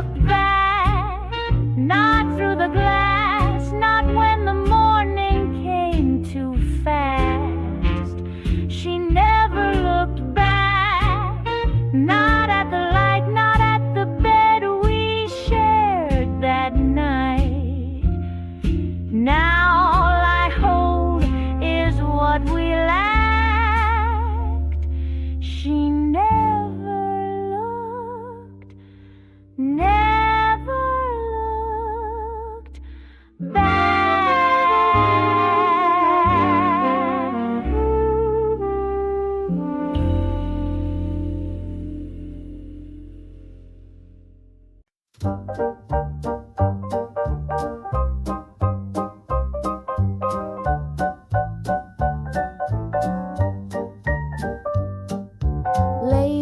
Late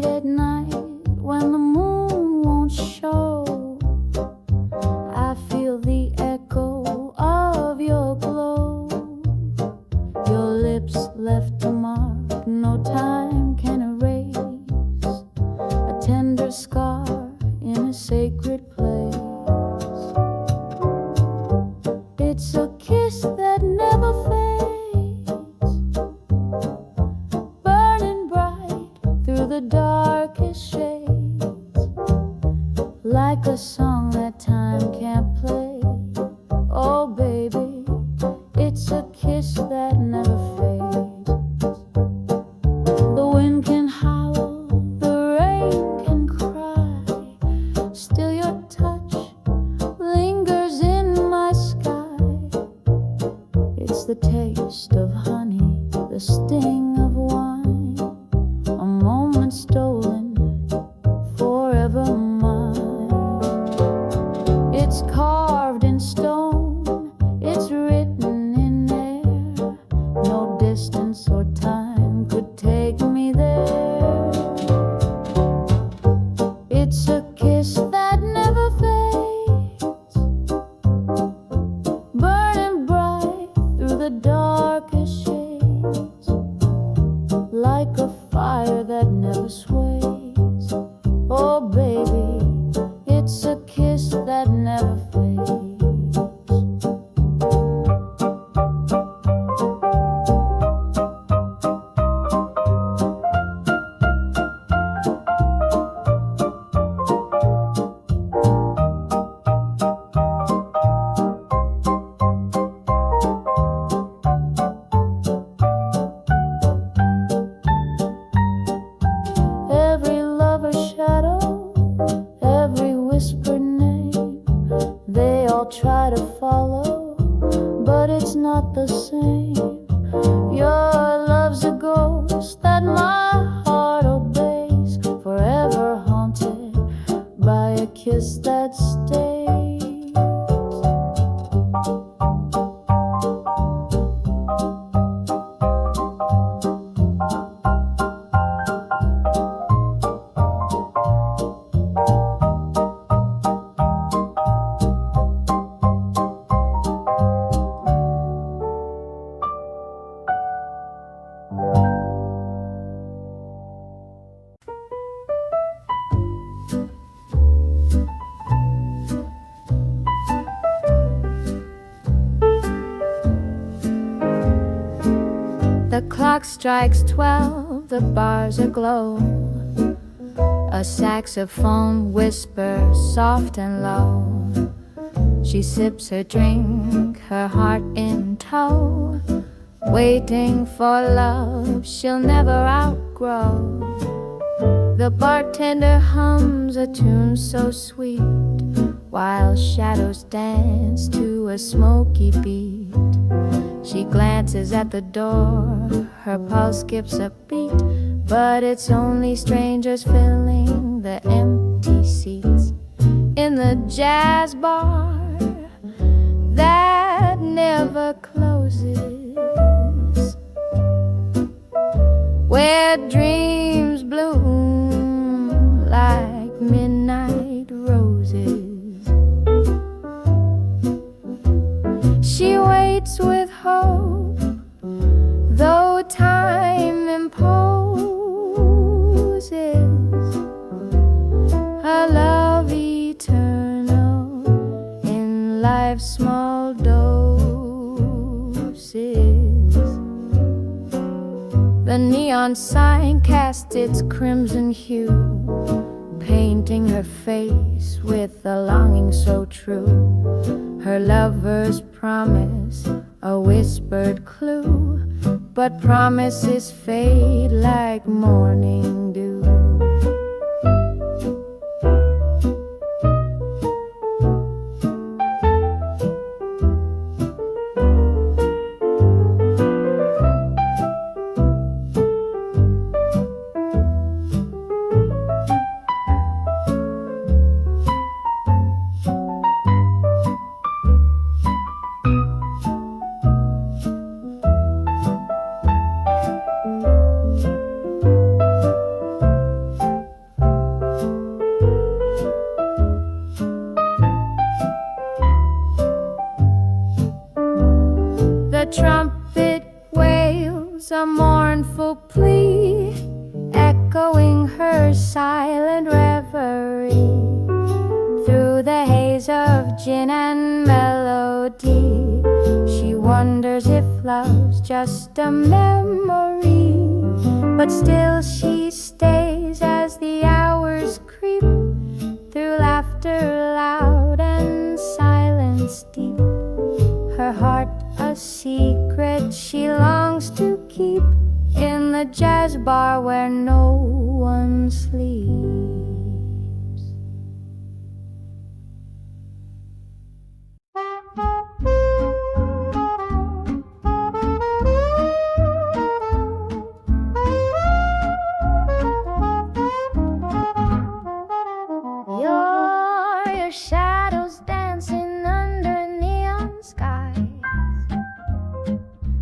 at night when the moon won't show, I feel the echo of your glow. Your lips left a mark no time can erase, a tender scar in a sacred place. It's a kiss that never fades, burning bright through the darkest shades, like a song that time can't play. Oh baby, it's a kiss that never fades. The wind can howl, the rain can cry, still your touch lingers in my sky. It's the taste of honey, the sting of wine, a moment stolen, forever mine. It's carved in stone, it's written in air, no distance or time could take me there. It's a kiss that never fades, burning bright through the darkest shades, like a fire that never sways. Oh baby, it's a kiss that never fades. Every lover's shadow, every whispered name, they all try to follow, but it's not the same. Your love's a ghost that my heart obeys, forever haunted by a kiss that stays. The clock strikes 12, the bars aglow. A saxophone whispers soft and low. She sips her drink, her heart in tow, waiting for love she'll never outgrow. The bartender hums a tune so sweet, while shadows dance to a smoky beat. She glances at the door, her pulse skips a beat, but it's only strangers filling the empty seats in the jazz bar that never closes, where dreams bloom like midnight roses. She waits with hope, though time imposes a love eternal in life's small doses. The neon sign casts its crimson hue, painting her face with a longing so true. Her lover's promise, a whispered clue, but promises fade like morning dew. trumpet wails a mournful plea, echoing her silent reverie through the haze of gin and melody. She wonders if love's just a memory, but still she stays as the hours creep through laughter loud and silence deep. Her heart a secret she longs to keep in the jazz bar where no one sleeps. Your shadows dancing under neon skies,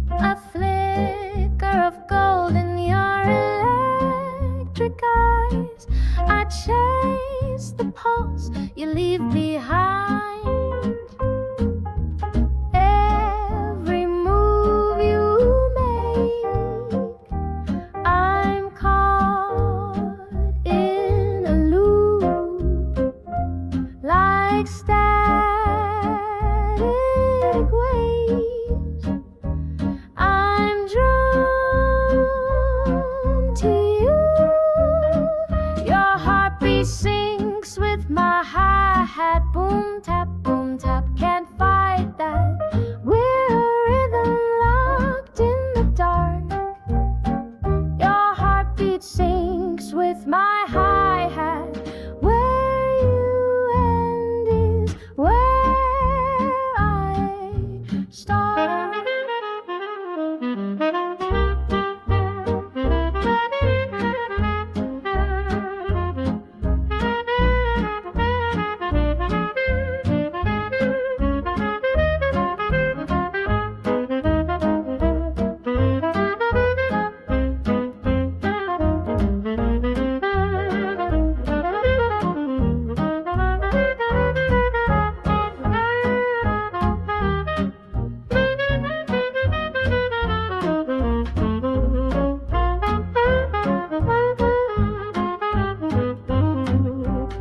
a flicker of gold in your electric eyes. I chase the pulse you leave behind, every move you make. I'm caught in a loop like static waves. I'm drawn to you. Your heartbeat sinks with my hi-hat. Boom tap, can't fight that. We're a rhythm locked in the dark. Your heartbeat sinks with my hi-hat. Where you end is where I start.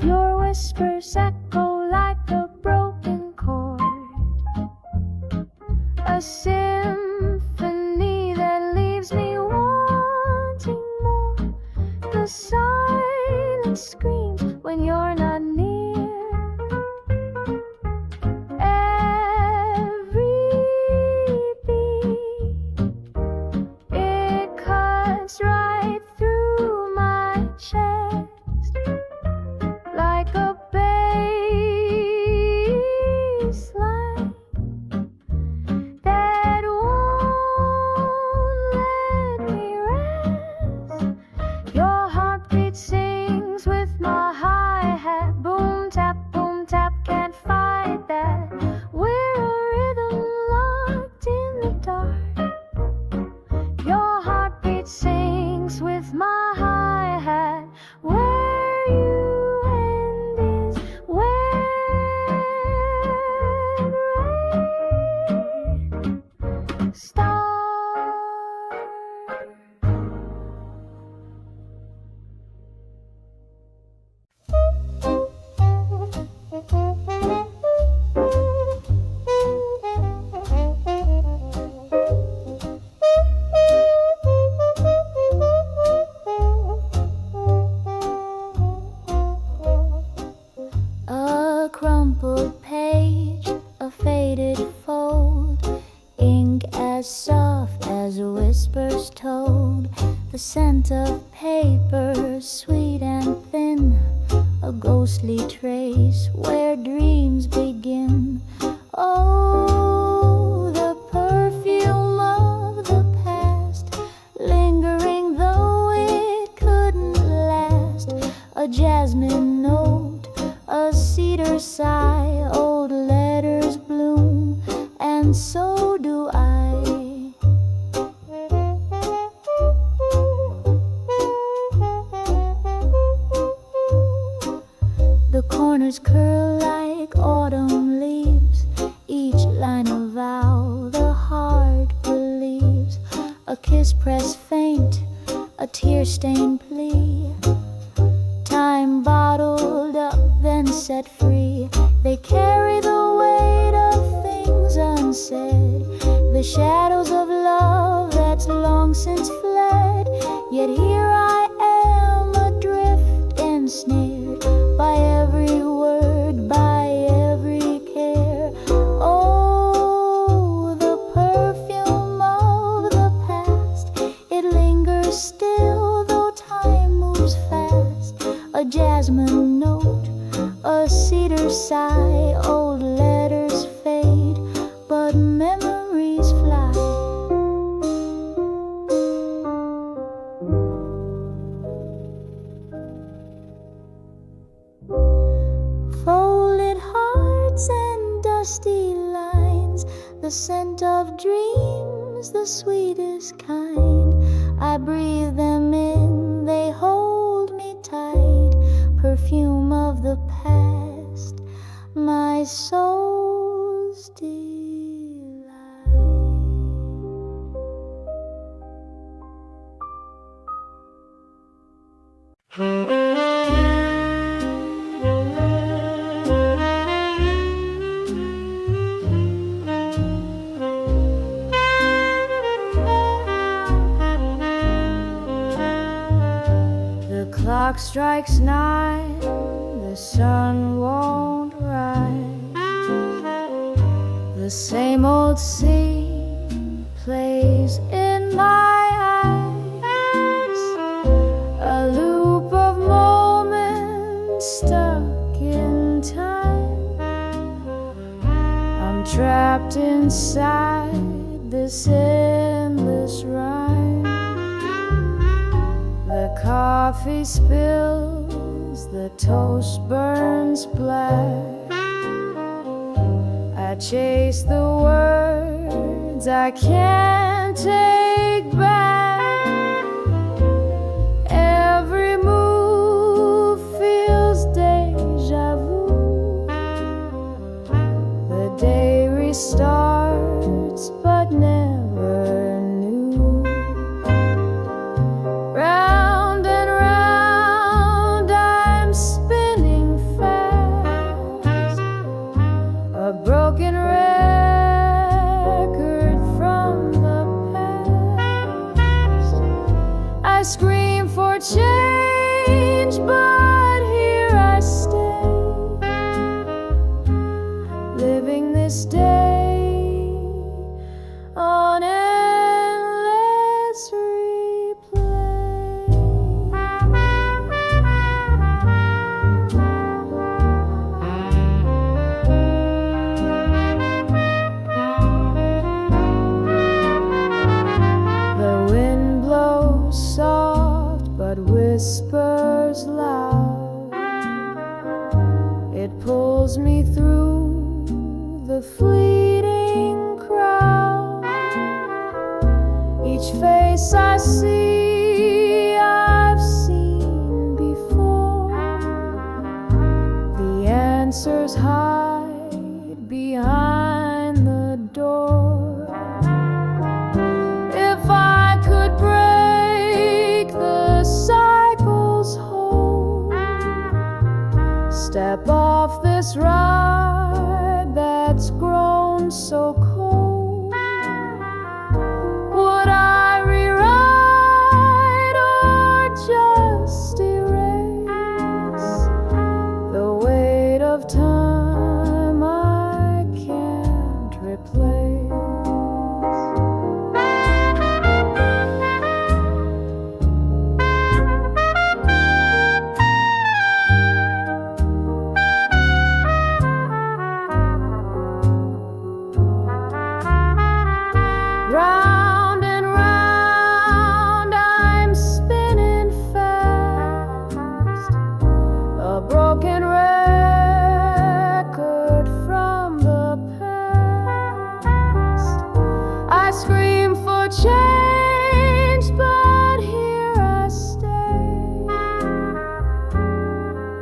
Your whispers echo like a broken chord, a symphony that leaves me wanting more. The silence screams when you're not near. Every beat, it cuts right through my chest like a baseline that won't let me rest. Your heartbeat sings with my hi-hat. Boom tap, can't fight that. We're a rhythm locked in the dark. Your heartbeat sings with my hi-hat. Where you end is where rain starts. A crumpled page, a faded fold, ink as soft as whispers told. The scent of paper, sweet and thin, a ghostly trace where dreams begin. Oh, the perfume of the past, lingering though it couldn't last. A jasmine note, a cedar sigh, old letters bloom, and so do I. The corners curl like autumn leaves, each line a vow, the heart kiss press faint, a tear-stained plea. Time bottled up, then set free. They carry the weight of things unsaid, the shadows of love that's long since fled. Yet here I am, adrift, ensnared by every word, by every care. Oh, the perfume of the past, it lingers still, though time moves fast. A jasmine note, a cedar sigh, old letters fade, but memories fly. Folded hearts and dusty lines, the scent of dreams, the sweetest kind. I breathe them in, they hold me tight. Perfume of the past, my soul's delight. The clock strikes 9, the sun won't rise. The same old scene plays in my eyes, a loop of moments stuck in time. I'm trapped inside this endless rhyme. The coffee spills, the toast burns black. I chase the words I can't take back. Every move feels deja vu. The day restarts, but never new. Round and round I'm spinning fast, a broken record from the past. I scream for change, but here I stay, living this day on endless whispers loud. It pulls me through the fleeting crowd. Each face I see, I've seen before. The answers hide behind the door. If I could break the cycle's hold, step off this ride that's grown so cold, would I rewrite or just erase the weight of time I can't replace? Round and round I'm spinning fast, a broken record from the past. I scream for change, but here I stay,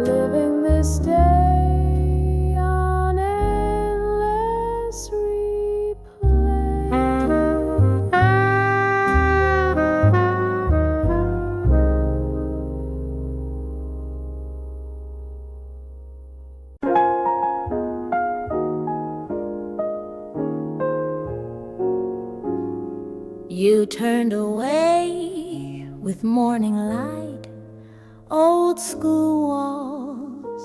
living this day on endless replay. You turned away with morning light, old school walls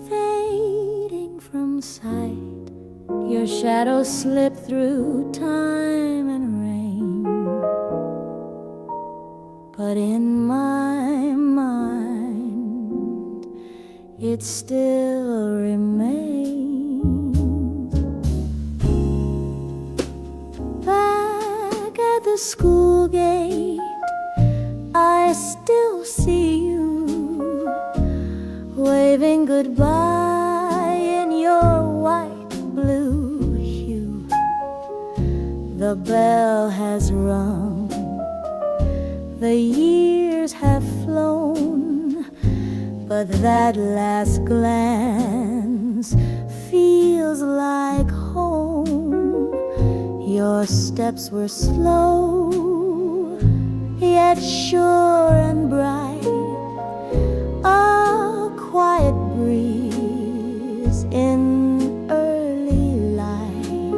fading from sight. Your shadow slipped through time and rain, but in my mind it still remains. Back at the school gate, I still see you waving goodbye in your white blue hue. The bell has rung, the years have flown, but that last glance feels like home. Your steps were slow, yet sure and bright. A quiet breeze in early light.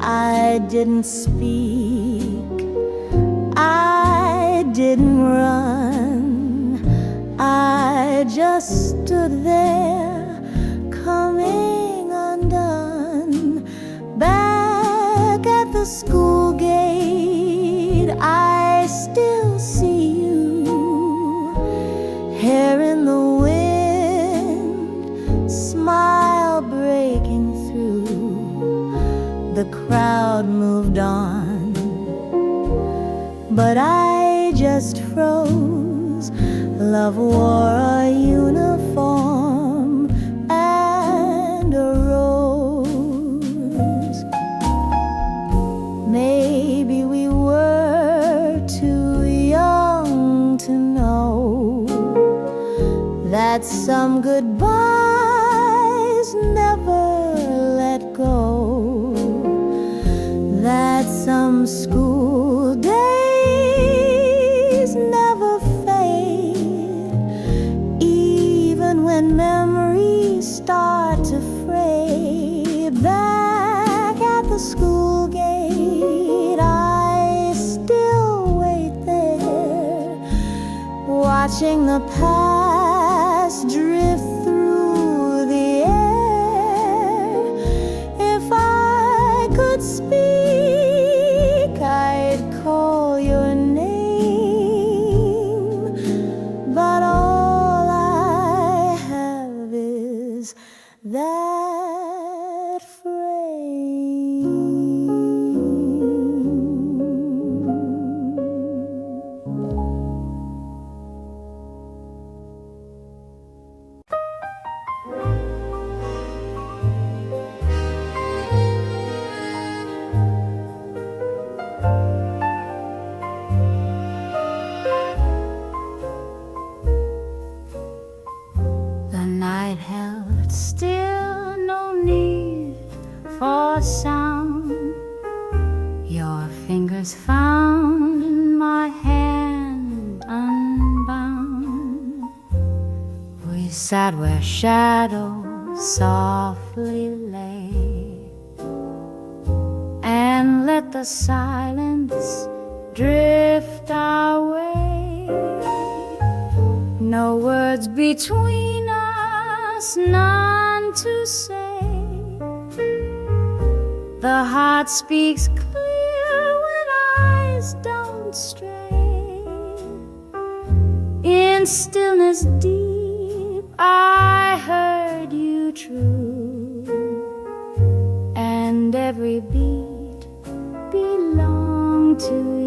I didn't speak, I didn't run, I just stood there, coming undone. Back at the school gate, I still see you, hair in the wind, smile breaking through. The crowd moved on, but I just froze. Love wore a uniform and a rose. Maybe we were too young to know that some goodbyes never let go, that some school days never fade, even when memories start to fray. Back at the school gate, I still wait there, watching the past drift through the air. If I could speak, I'd call your name, but all I have is that frame. The night held still, no need for sound. Your fingers found my hand unbound. We sat where shadows softly lay and let the silence drift our way. No words between us, none to say. The heart speaks clear when eyes don't stray. In stillness deep, I heard you true, and every beat belonged to you.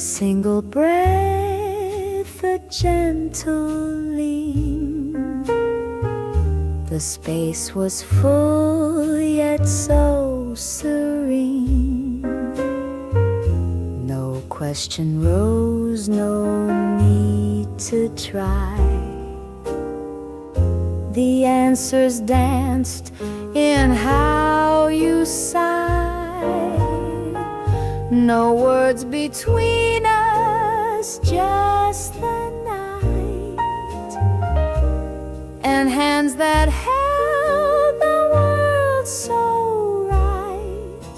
single breath, a gentle lean. The space was full yet so serene. No question rose, no need to try. The answers danced in how you sigh. No words between us, just the night, and hands that held the world so right.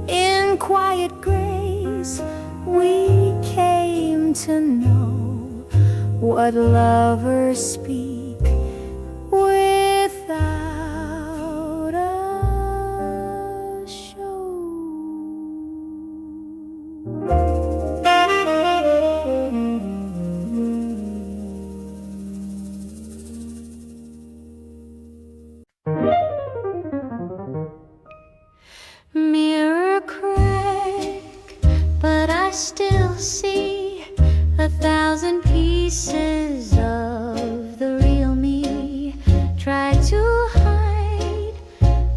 In quiet grace we came to know what lovers speak without a show. Mirror crack, but I still see 1,000 pieces of the real me. Try to hide,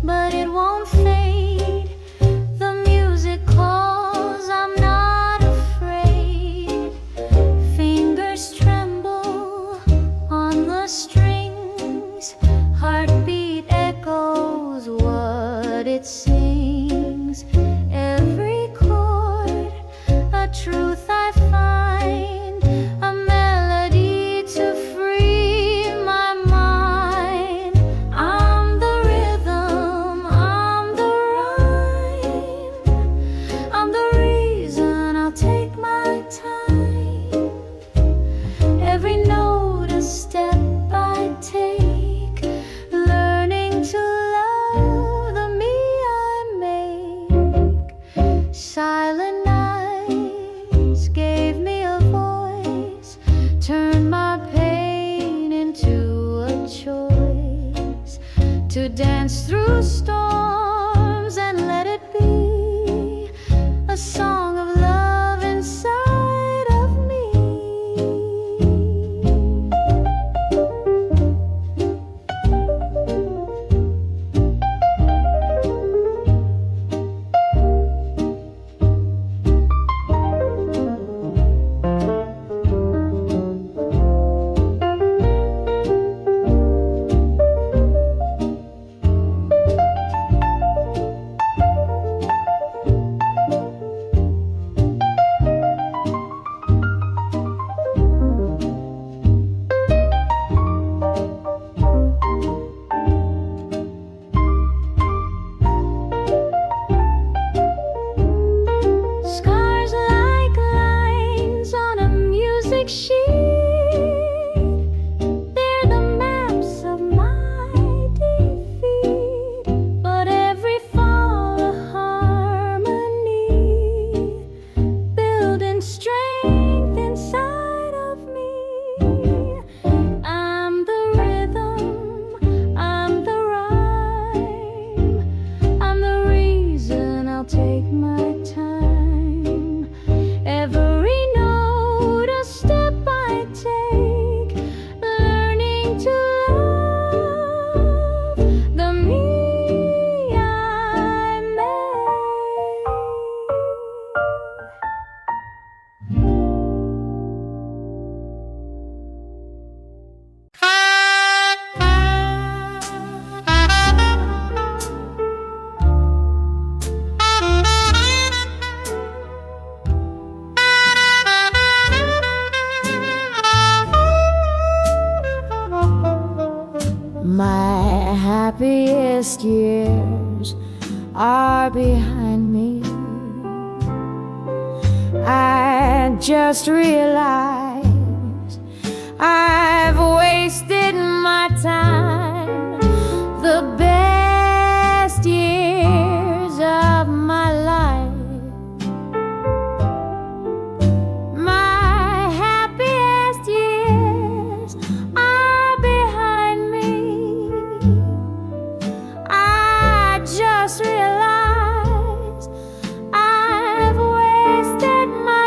but it won't fade. The music calls, I'm not afraid. Fingers tremble on the strings. Heartbeat echoes what it sings. Every chord, a truth I find, a melody to free my mind. I'm the rhythm, I'm the rhyme, I'm the reason I'll take my time. Every note a step I take, learning to love the me I make. Silent nights gave me a voice, turned my pain into a choice, to dance through storms and let it be a song of love inside of me. Scars like lines on a music sheet. They're the maps of my defeat. But every fall a harmony, building strength inside of me. I'm the rhythm, I'm the rhyme, I'm the reason I'll take my time. Every note a step I take, learning to love the me I made. My happiest years are behind me. I just realized I've wasted my time. The best years of my life, my happiest years are behind me. I just realized I've wasted my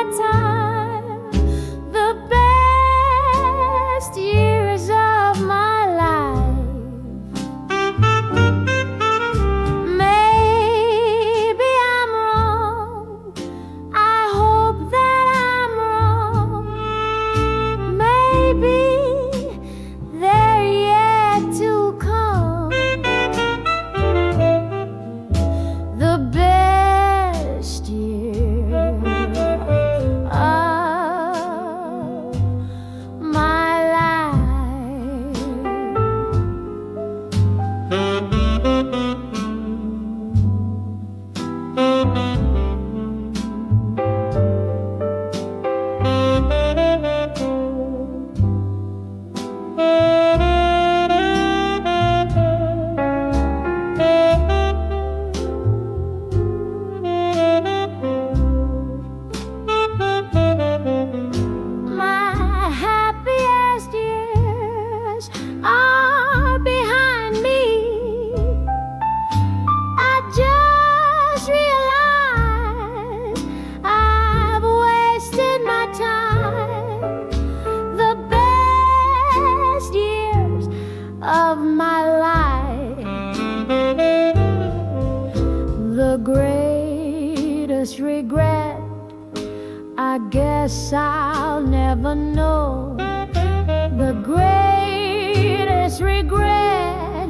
guess I'll never know the greatest regret.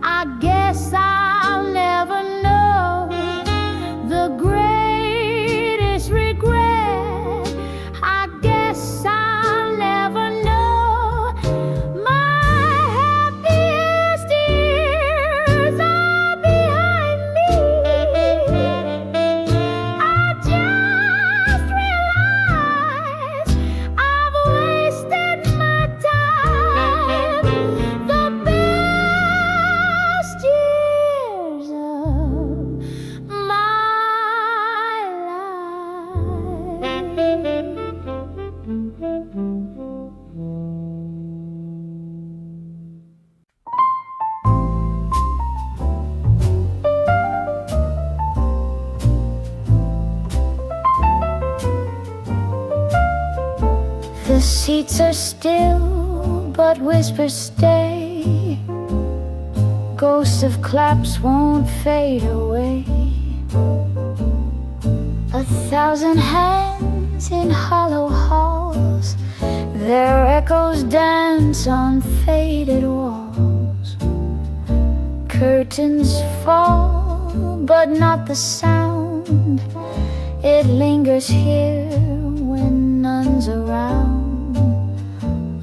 I guess I'll never know the greatest regret. I guess I'll never know. My happiest years are behind me. I just realized I've wasted my time. The best years of my The seats are still, but whispers stay. Ghosts of claps won't fade away. 1,000 hands in hollow halls, their echoes dance on faded walls. Curtains fall, but not the sound. It lingers here when none's around.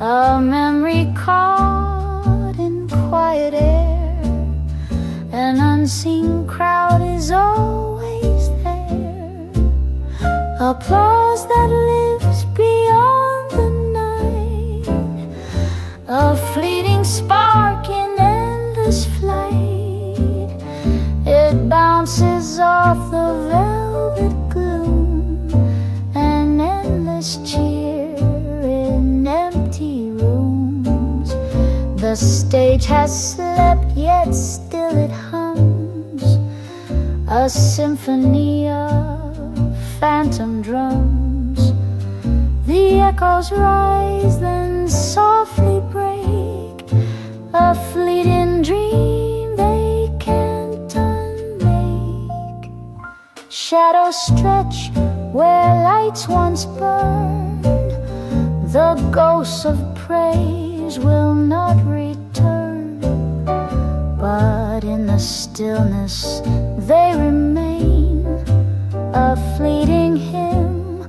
A memory caught in quiet air. An unseen crowd is always there. Applause that lives beyond the night. A fleeting spark in endless flight. It bounces off the velvet gloom. An endless cheer in empty rooms. The stage has slept, yet still it hums. A symphony of phantom drums. The echoes rise, then softly break. A fleeting dream they can't unmake. Shadows stretch where lights once burned. The ghosts of praise will not return, but in the stillness they remain. A fleeting hymn,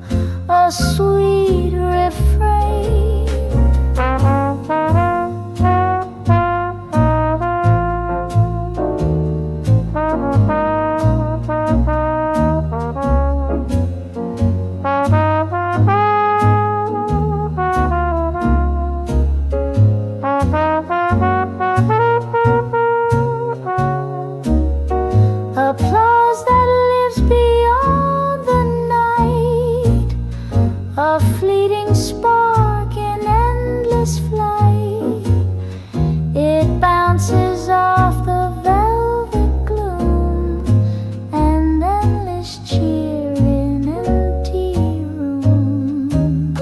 a sweet refrain. Applause that lives beyond the night. A fleeting spark in endless flight. It bounces off the velvet gloom. An endless cheer in empty rooms.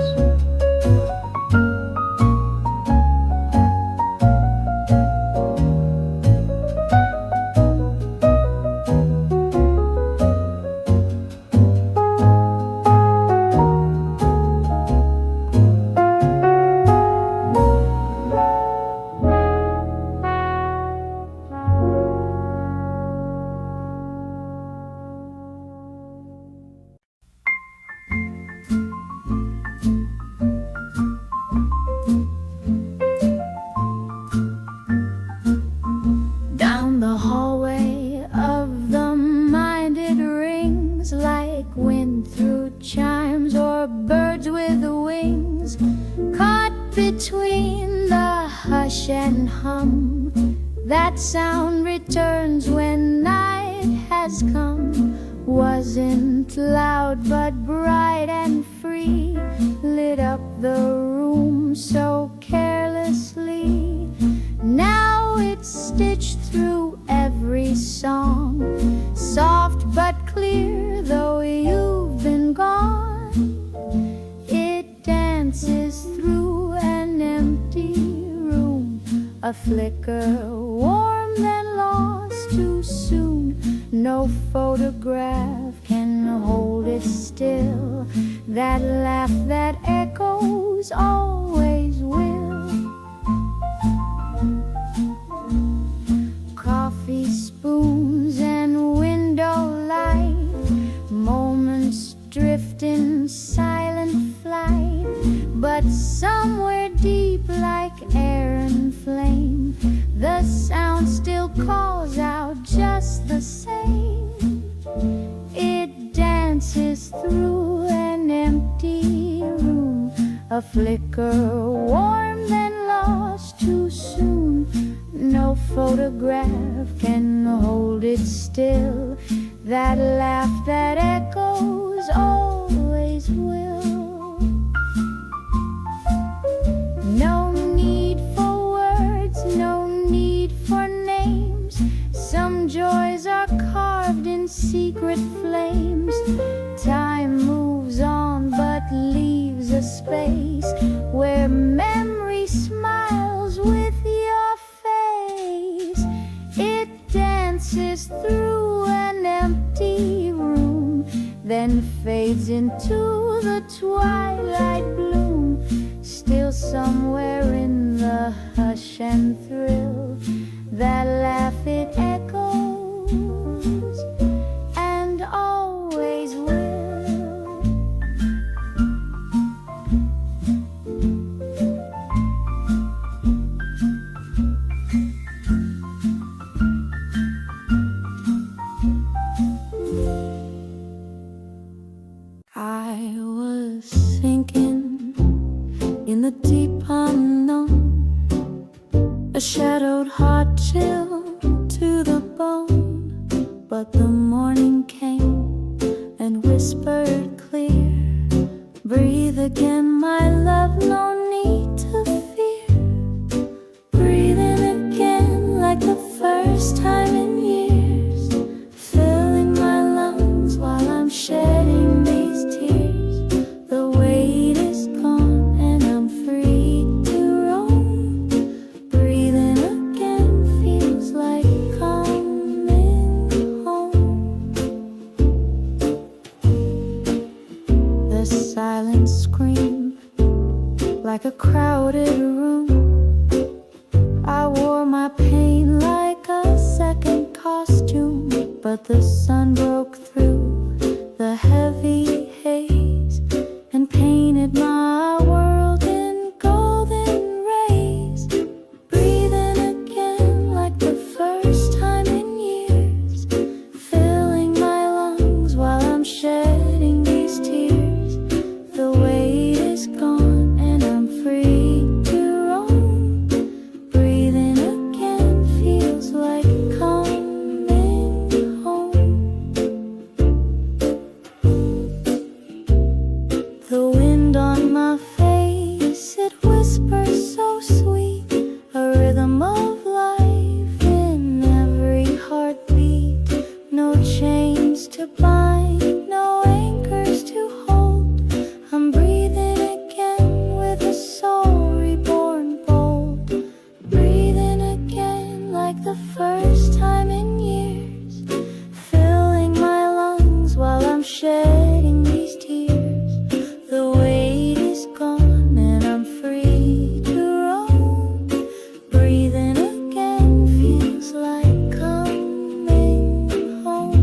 Down the hallway of the mind it rings like wind through chimes or birds with wings caught between the hush and hum. That sound returns when night has come. Wasn't loud but bright and free, lit up the room so carelessly. Now it's stitched through every song, soft but clear though you've been gone. It dances through an empty room, a flicker warm then lost too soon. No photograph can hold it still. that laugh that echoes always will. Coffee spoons and window light, moments drift in silent flight, but somewhere deep like air and flame, the sound still calls out just the same. It dances through an empty room, a flicker warm then lost too soon. No photograph can hold it still, that laugh that echoes always will. No need for words, no need for names, some joys are carved in secret flames. Time moves on but leaves a space where memory smiles with your face. It dances through an empty room, then fades into the twilight bloom. Still somewhere in the hush and thrill, that laugh it echoes and always will. I was sinking in the deep unknown, a shadowed heart chill to the bone. But the morning came and whispered clear, breathe again, my love, no need to fear. Breathing again like the first time in years, filling my lungs while I'm shedding these tears. The weight is gone and I'm free to roam. Breathing again feels like coming home. The silence scream like a crowded room. I wore my pain like a second costume, but the sun broke through the heavy haze and painted my world in golden rays. Breathing again like the first time in years, filling my lungs while I'm shedding these tears. The weight is gone and I'm free to roam. Breathing again feels like coming home. The wind on my face, it whispers so sweet, a rhythm of life in every heartbeat. No chains to bind, no anchors to hold. I'm breathing again with a soul reborn bold. Breathing again like the first time in years, filling my lungs while I'm shedding these tears. The weight is gone and I'm free to roam. Breathing again feels like coming home.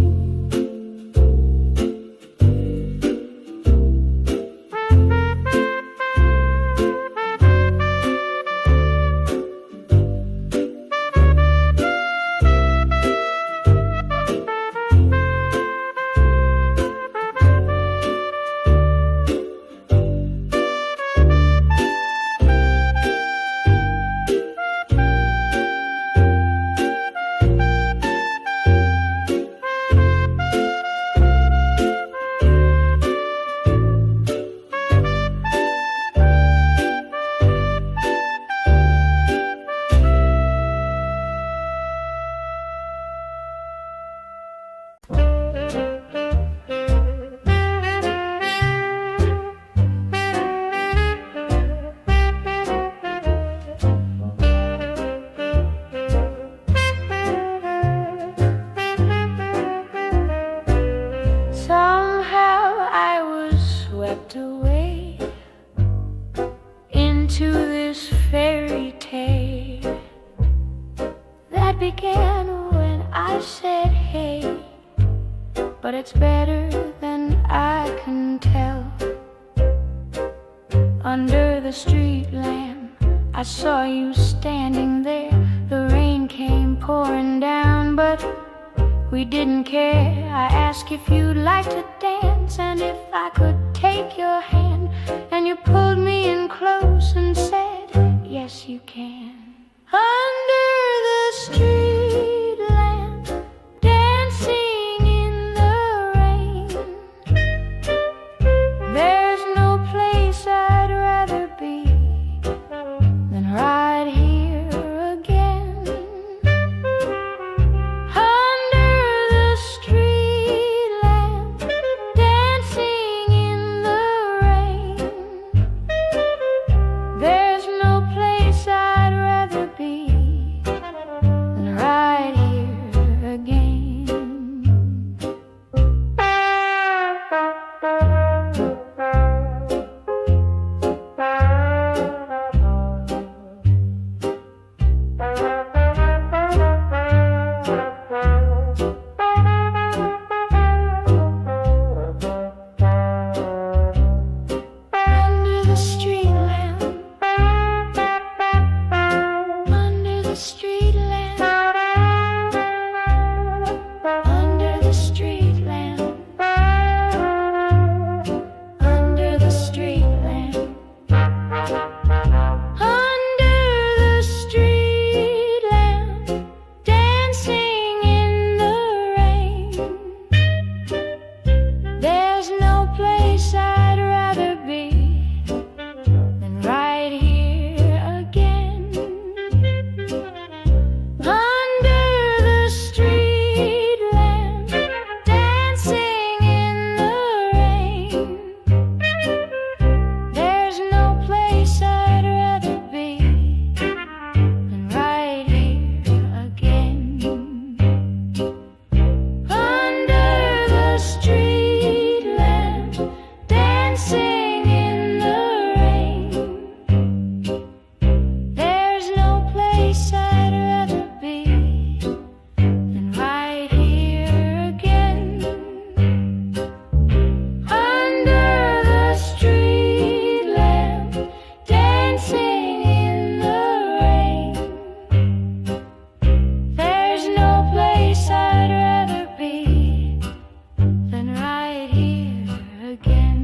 began when I said hey, but it's better than I can tell. Under the street lamp, I saw you standing there. The rain came pouring down, but we didn't care. I asked if you'd like to dance and if I could take your hand, and you pulled me in close and said, yes you can. Under the street lamp, dancing in the rain, there's no place I'd rather be than right here again. Under the street lamp, dancing in the rain, there's no place I'd rather be than right here again. Under the street lamp, under the street lamp, under the street lamp, under the street lamp, under the street lamp, dancing in the rain, there's no place I'd rather be than right here again. Under the street lamp, dancing in the rain, there's no place I'd rather be than right here again. Under the street lamp, dancing in the rain, there's no place I'd rather be than right here again. Under the street lamp, dancing in the rain, there's no place I'd rather be than right here again.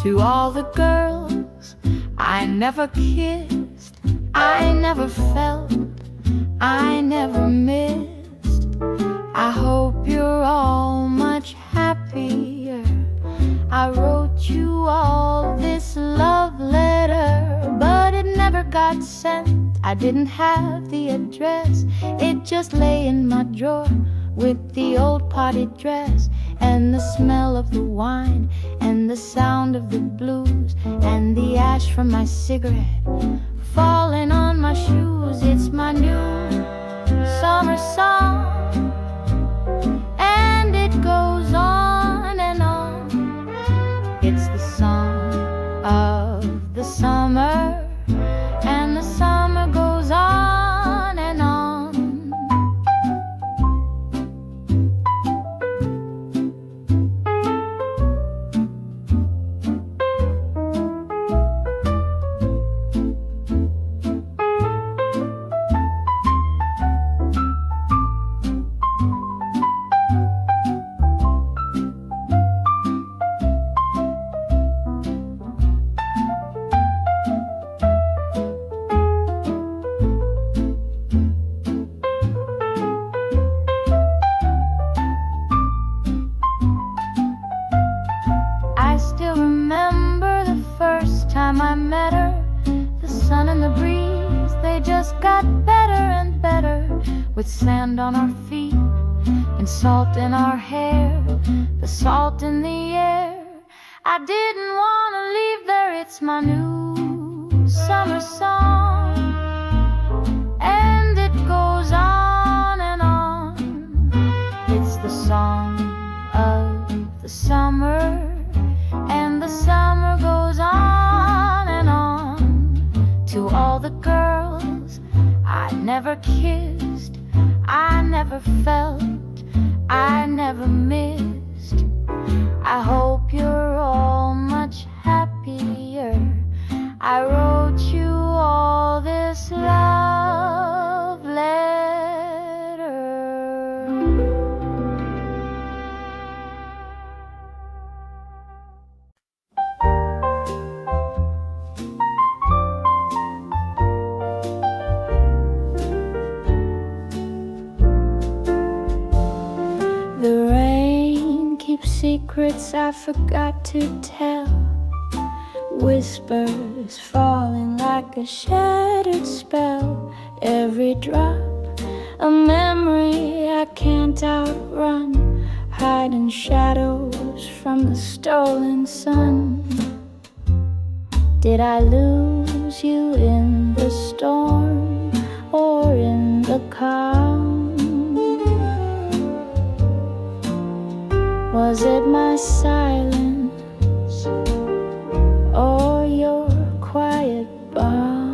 To all the girls I never kissed, I never felt, I never missed, I hope you're all much happier. I wrote you all this love letter, but it never got sent. I didn't have the address, it just lay in my drawer with the old party dress and the smell of the wine and the sound of the blues and the ash from my cigarette falling on my shoes. It's my new summer song, and it goes on and on. It's the song of the summer, and the summer goes on and on. time I met her, the sun and the breeze, they just got better and better. With sand on our feet and salt in our hair, the salt in the air. I didn't want to leave there, it's my new summer song, and it goes on and on. It's the song of the summer, and the summer goes on and on. To all the girls I never kissed, I never felt, I never missed, I hope you're all much happier. I wrote you all this love letter. The rain keeps secrets I forgot to tell, whispers falling like a shattered spell. Every drop a memory I can't outrun, hiding shadows from the stolen sun. Did I lose you in the storm or in the calm? Was it my silence or your quiet balm?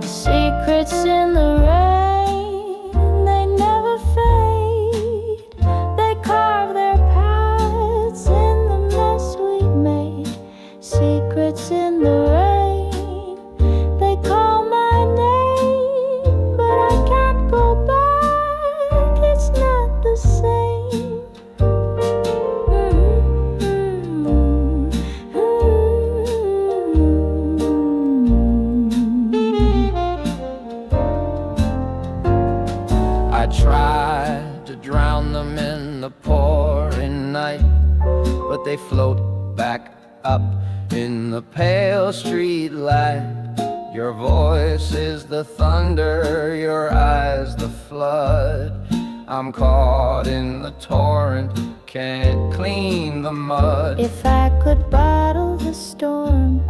Secrets in the rain, they never fade. They carve their paths in the mess we made. Secrets in the rain, they call my name, but I can't go back, it's not the same. I tried to drown them in the pouring night, but they float back up in the pale street light. Your voice is the thunder, your eyes the flood. I'm caught in the torrent, can't clean the mud. If I could bottle the storm,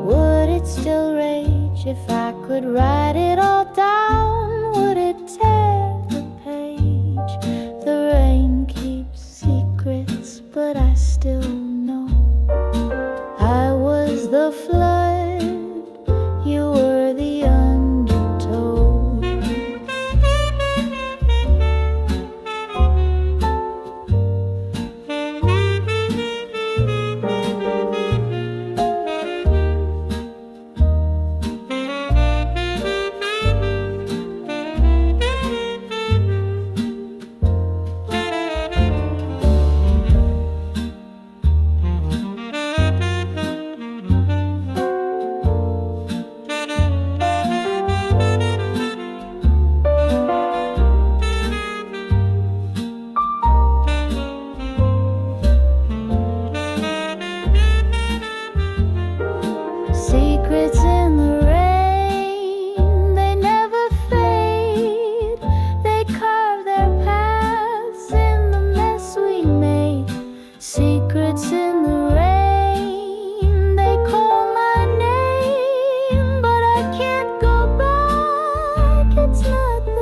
would it still rage? If I could write it all down, would it tear the page? The rain keeps secrets, but I still know I was the flood, you were the undertow. Secrets in the rain, they never fade. They carve their paths in the mess we made. Secrets in the rain, they call my name, but I can't go back, it's not the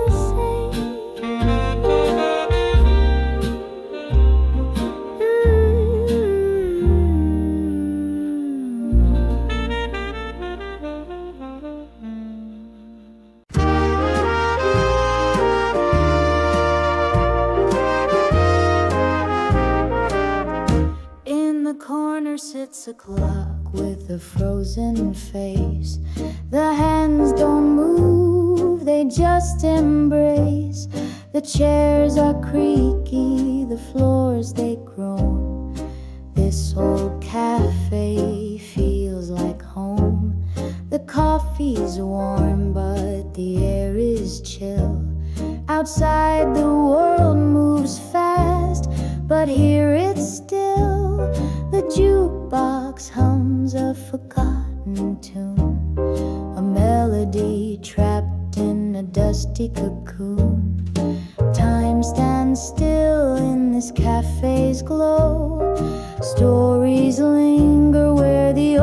In the corner sits a clock with a frozen face. The hands don't move, they just embrace. The chairs are creaky, the floors they groan. This old cafe feels like home. The coffee's warm, but the air is chill. Outside the world moves fast, but here it's still. The jukebox hums a forgotten tune, a melody trapped in a dusty cocoon. Time stands still in this cafe's glow. Stories linger where the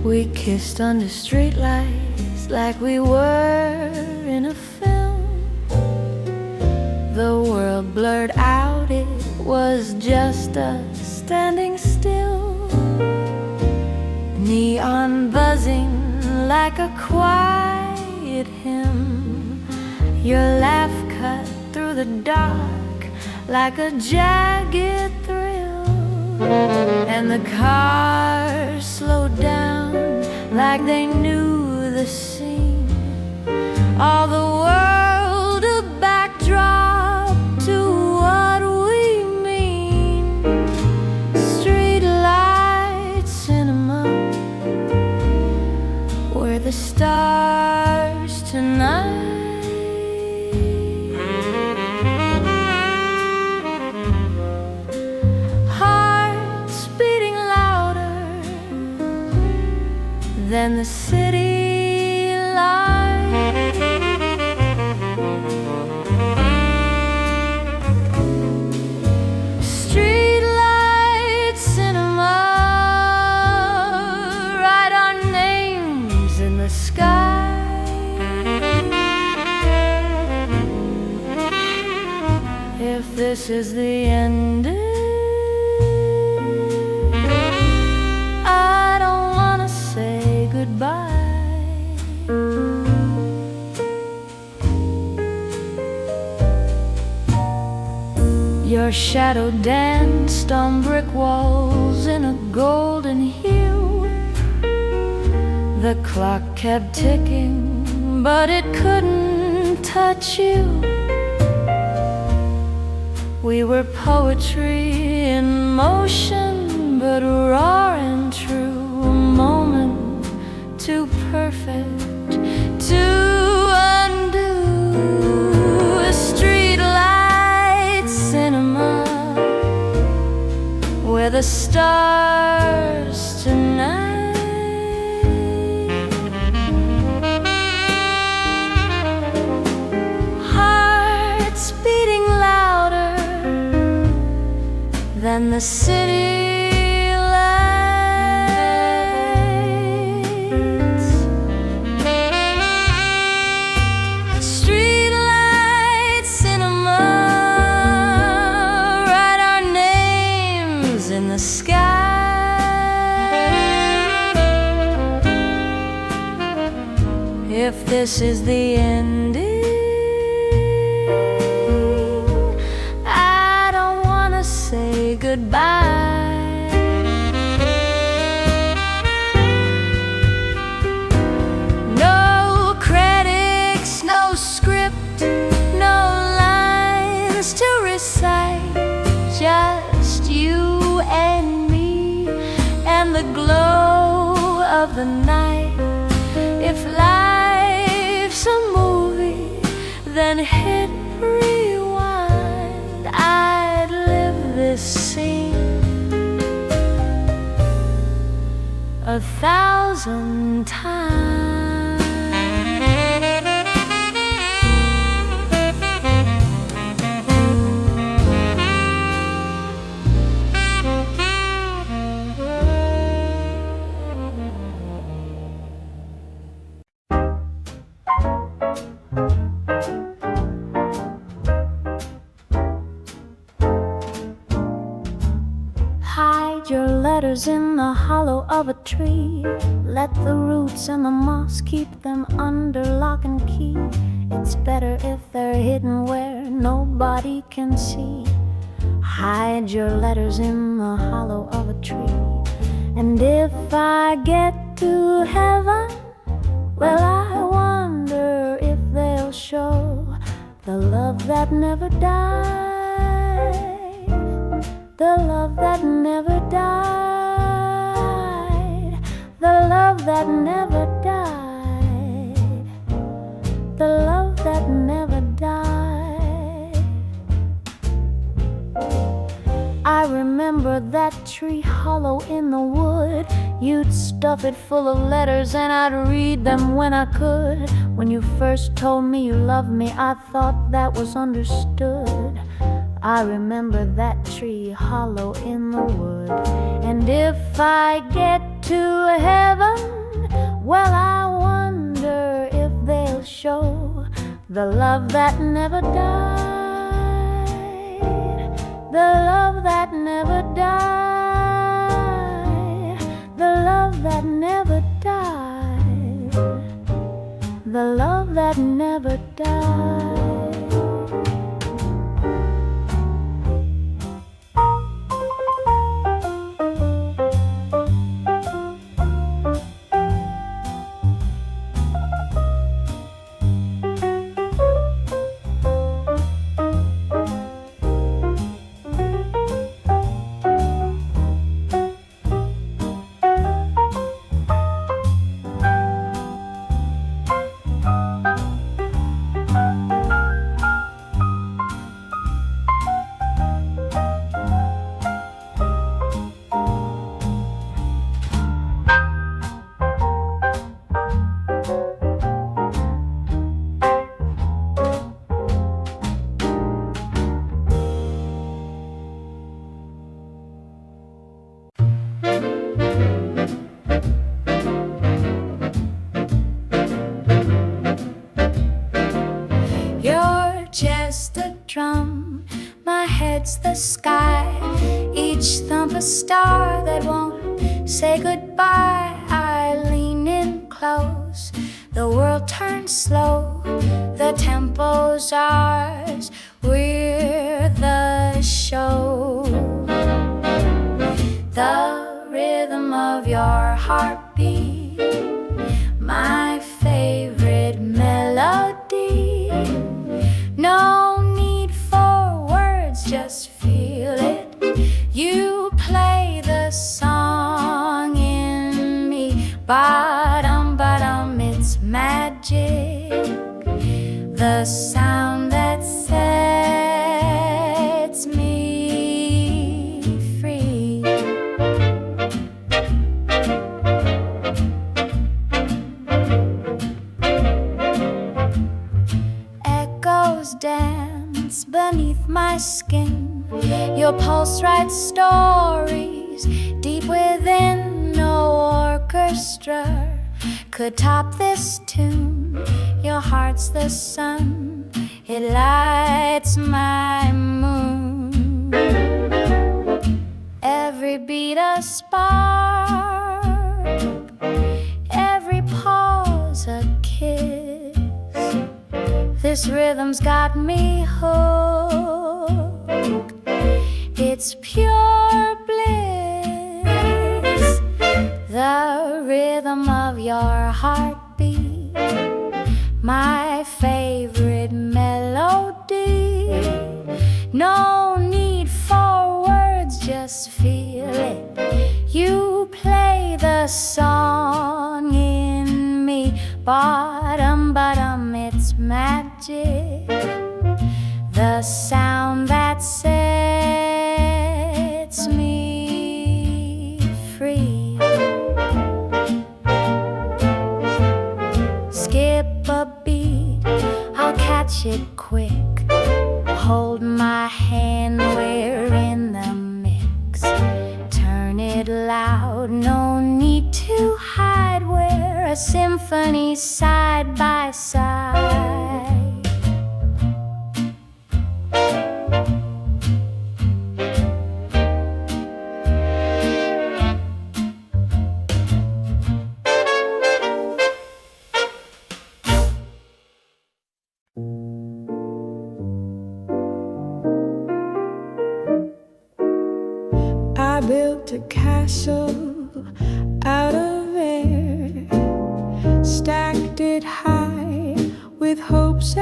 We kissed under streetlights like we were in a film. The world blurred out, it was just us standing still. Neon buzzing like a quiet hymn. Your laugh cut through the dark like a jagged thrill. And the cars slowed down like they knew the scene. All the world a backdrop to what we mean. Streetlight Cinema, we're the stars tonight. Hearts beating louder than the city lights. Streetlight Cinema, write our names in the sky. If this is the ending, I don't wanna say goodbye. Your shadow danced on brick walls in a golden hue. The clock kept ticking, but it couldn't touch you. We were poetry in motion, but raw and true. A moment too perfect to undo. A streetlight cinema, where the stars tonight. Hearts beating louder than the city lights. Streetlight Cinema, write our names in the sky. If this is the ending, I don't wanna say goodbye. No credits, no script, no lines to recite. Just you and me and the glow of the night. If life's a movie, then hit rewind. I'd live this scene 1,000 times. Hide your letters in the hollow of a tree. Let the roots and the moss keep them under lock and key. It's better if they're hidden where nobody can see. Hide your letters in the hollow of a tree. And if I get to heaven, well, I wonder if they'll show the love that never died. The love that never died. The love that never died. The love that never died. I remember that tree hollow in the wood. You'd stuff it full of letters and I'd read them when I could. When you first told me you loved me, I thought that was understood. I remember that tree hollow in the wood. And if I get to heaven, well, I wonder if they'll show the love that never died, the love that never died, the love that never died, the love that never died. Drum, my head's the sky, each thump a star that won't say goodbye. I lean in close, the world turns slow, the tempo's ours, we're the show. The rhythm of your heartbeat, my favorite melody. No just feel it. You play the song in me. Ba-dum, ba-dum, it's magic. The sound that sets me free. Echoes dance beneath my skin. Your pulse writes stories deep within. No orchestra could top this tune. Your heart's the sun, it lights my moon. Every beat a spark, every pause a kiss. This rhythm's got me hooked. It's pure bliss. The rhythm of your heartbeat, my favorite melody. No need for words, just feel it. You play the song in me. Bottom, bottom, it's magic. The sound that sets me free. Skip a beat, I'll catch it quick. Hold my hand, we're in the mix. Turn it loud, no need to hide. We're a symphony side by side. I built a castle out of air, stacked it high with hopes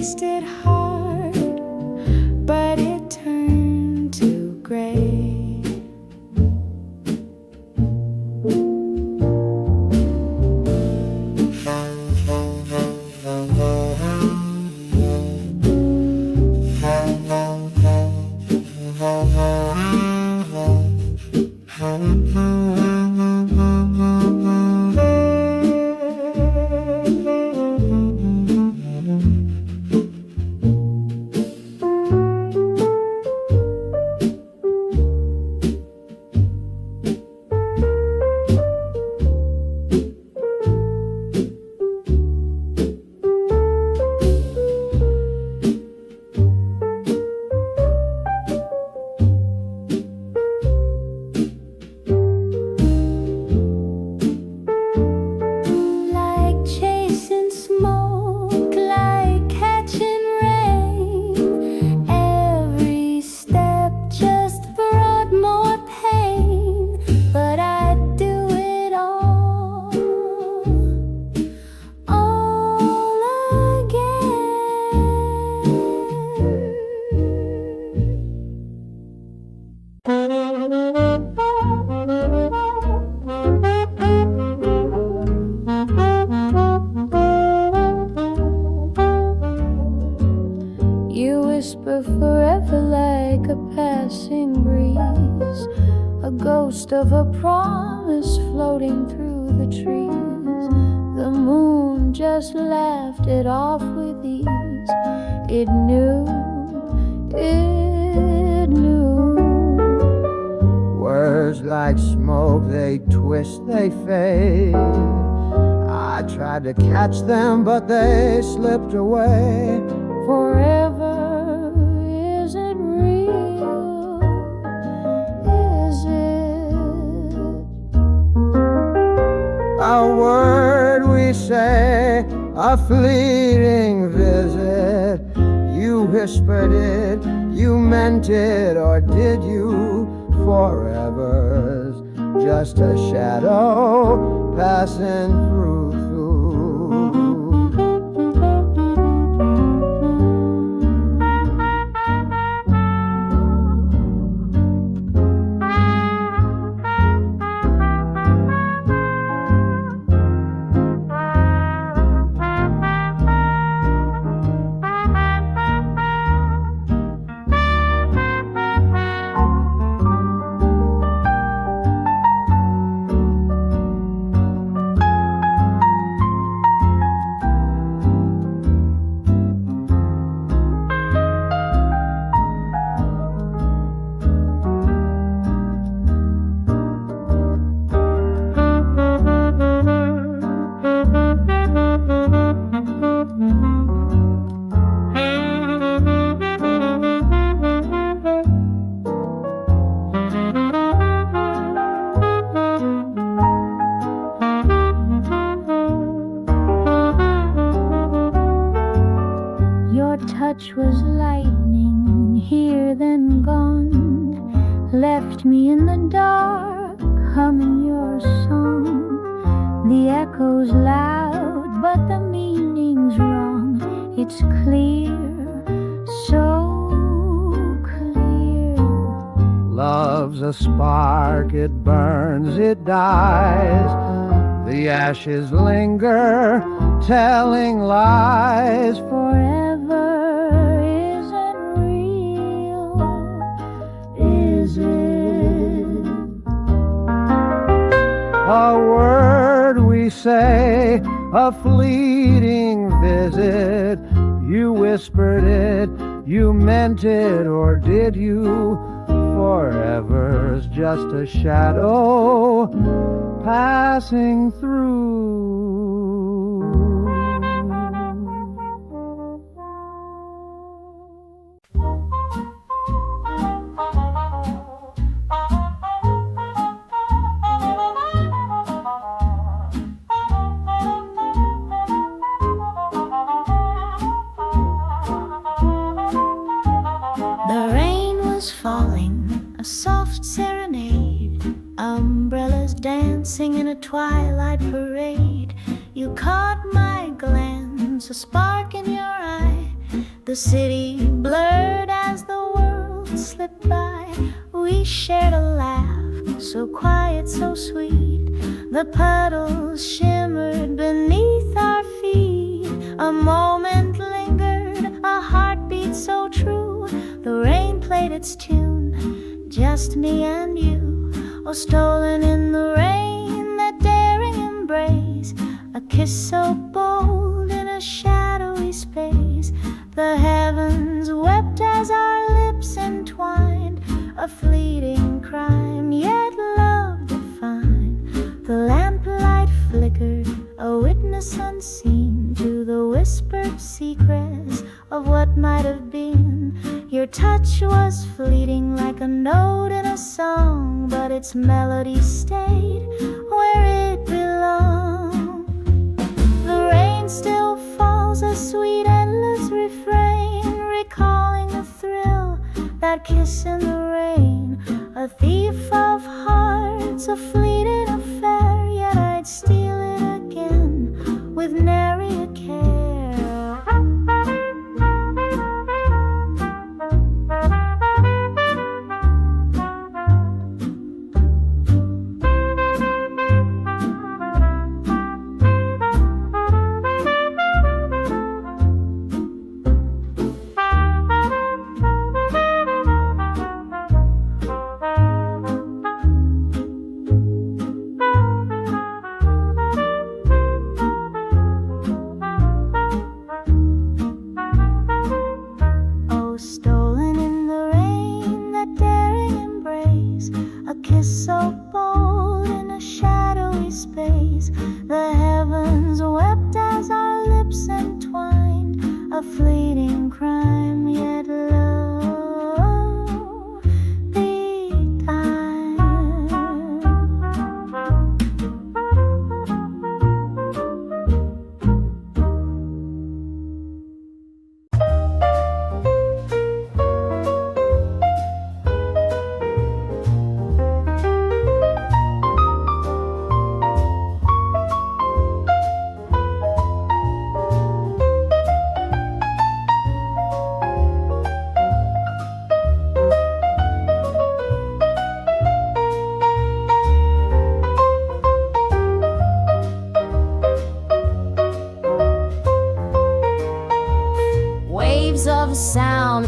tasted hard, but it turned to gray. Of a promise floating through the trees. The moon just laughed it off with ease. It knew, it knew. Words like smoke, they twist, they fade. I tried to catch them, but they slipped away. Forever, is it real? Is it? A word we say, a fleeting visit. You whispered it, you meant it, or did you? Forever's just a shadow passing through. Touch was lightning, here then gone, left me in the dark, humming your song. The echo's loud, but the meaning's wrong. It's clear, so clear. Love's a spark, it burns, it dies. The ashes linger, telling lies. Forever. A word we say, a fleeting visit. You whispered it, you meant it, or did you? Forever's just a shadow passing through. A soft serenade, umbrellas dancing in a twilight parade. You caught my glance, a spark in your eye, The city blurred as the world slipped by. We shared a laugh, so quiet, so sweet. The puddles shimmered beneath our feet. A moment lingered, a heartbeat so true. The rain played its tune, just me and you. Oh, stolen in the rain, that daring embrace. A kiss so bold in a shadowy space. The heavens wept as our lips entwined. A fleeting crime, yet love defined. The lamplight flickered, a witness unseen to the whispered secrets of what might have been. Your touch was fleeting like a note in a song, but its melody stayed where it belonged. The rain still falls, a sweet endless refrain, recalling the thrill, that kiss in the rain. A thief of hearts, a fleeting affair, yet I'd steal it again with nary a care.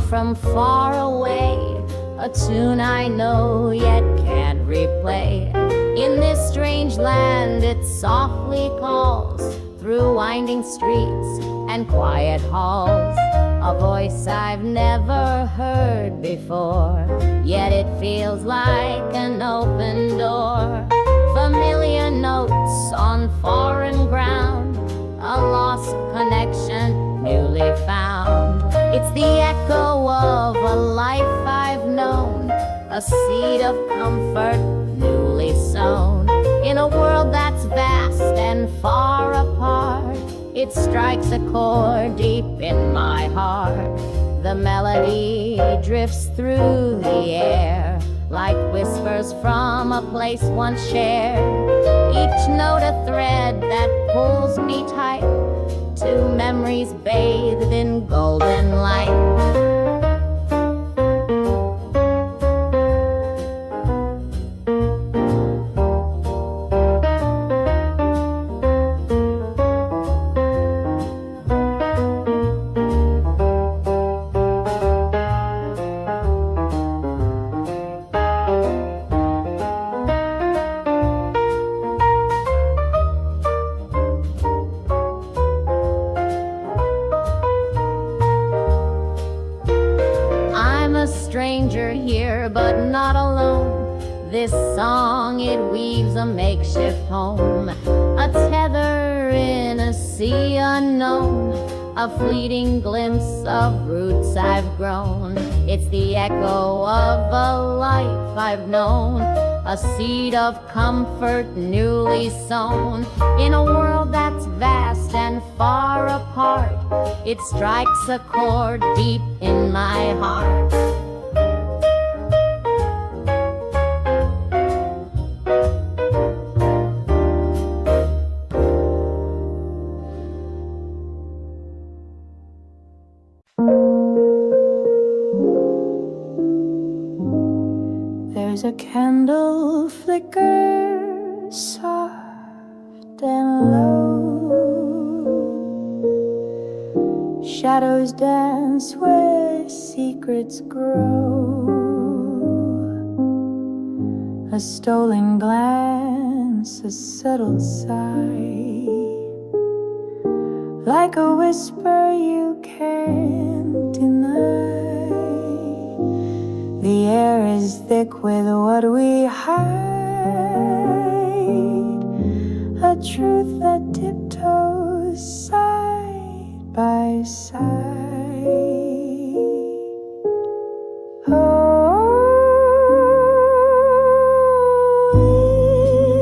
From far away, a tune I know yet can't replay. In this strange land it softly calls, through winding streets and quiet halls. A voice I've never heard before, yet it feels like an open door. Familiar notes on foreign ground, a lost connection newly found. It's the echo of a life I've known, a seed of comfort newly sown. In a world that's vast and far apart, it strikes a chord deep in my heart. The melody drifts through the air, like whispers from a place once shared. Each note a thread that pulls me tight to memories bathed in golden light. Stranger here, but not alone. This song, it weaves a makeshift home, a tether in a sea unknown, a fleeting glimpse of roots I've grown. It's the echo of a life I've known, a seed of comfort newly sown. In a world that's vast and far apart, it strikes a chord deep in my heart. There's a candle flicker soft and low. Shadows dance where secrets grow. A stolen glance, a subtle sigh, like a whisper you can't deny. The air is thick with what we hide, a truth that tiptoes side by side. Oh,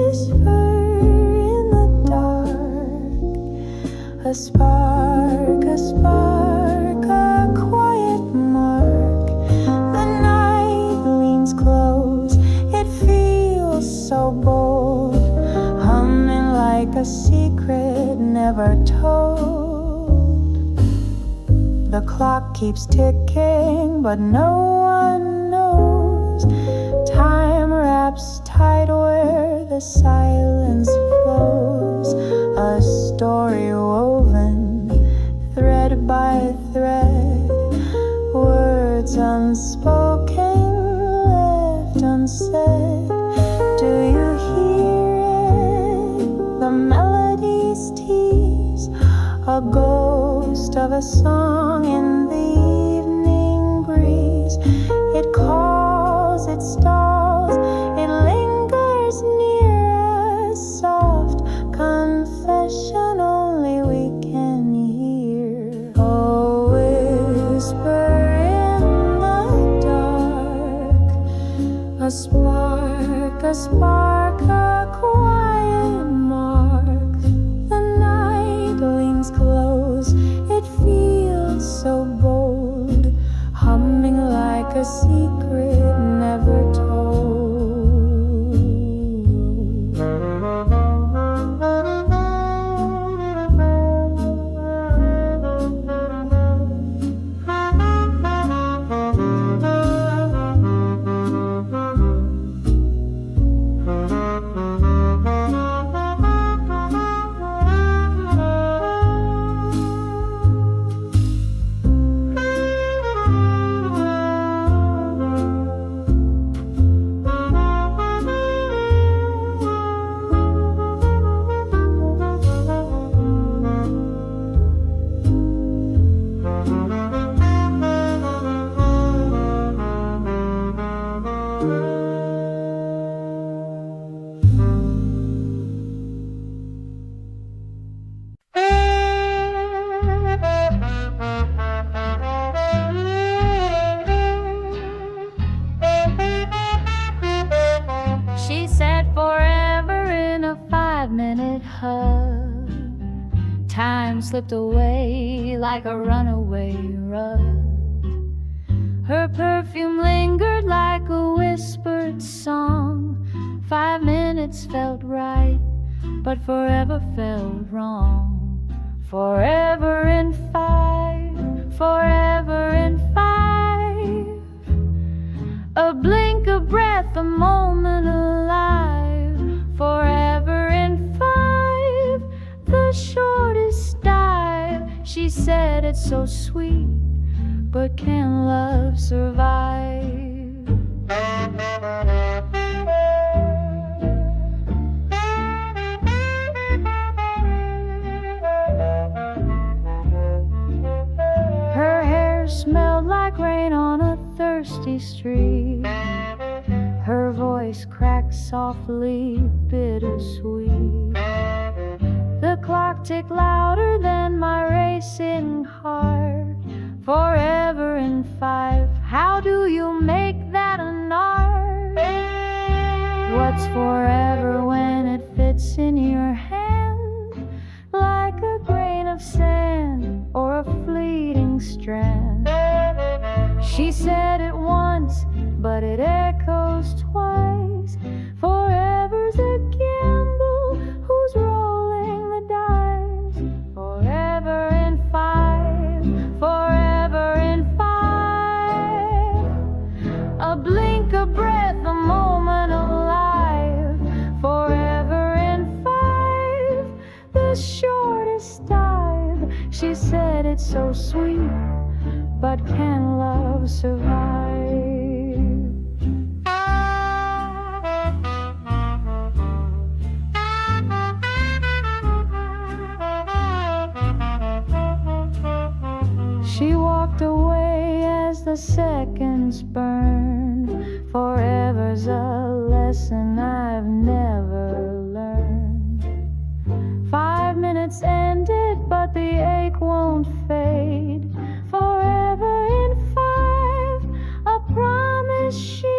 whisper in the dark, a spark, a spark, a quiet mark. The night leans close, it feels so bold, humming like a secret never told. The clock keeps ticking, but no one knows. Time wraps tight where the silence flows, a story woven thread by thread, words unspoken left unsaid. Do you hear it? The melodies tease, a ghost of a song in the evening breeze. It calls, it stalls, it lingers near us, soft confession only we can hear. Oh, whisper in the dark, a spark, a spark, a quiet mark. The night leans close, it feels so bold, humming like a secret never told. She said forever in a 5-minute hug. Time slipped away like a runaway rug. Her perfume lingered like a whispered song. 5 minutes felt right, but forever felt wrong. Forever in 5, forever in 5. A blink, a breath, a moment alive. Forever in 5, the shortest dive. She said it's so sweet, but can love survive? Her hair smelled like rain on a thirsty street. Her voice cracked softly, bittersweet. The clock ticked louder than my racing heart. Forever in 5, how do you make that an art? What's forever when it fits in your hand? Like a grain of sand or a fleeting strand. She said it once, but it echoes twice. Forever's a gamble, who's rolling the dice? Forever in 5, forever in 5. A blink, a breath, a moment. but can love survive? She walked away as the seconds burned. Forever's a lesson I've never learned. 5 minutes ended, but the ache won't fade. Forever in 5, a promise she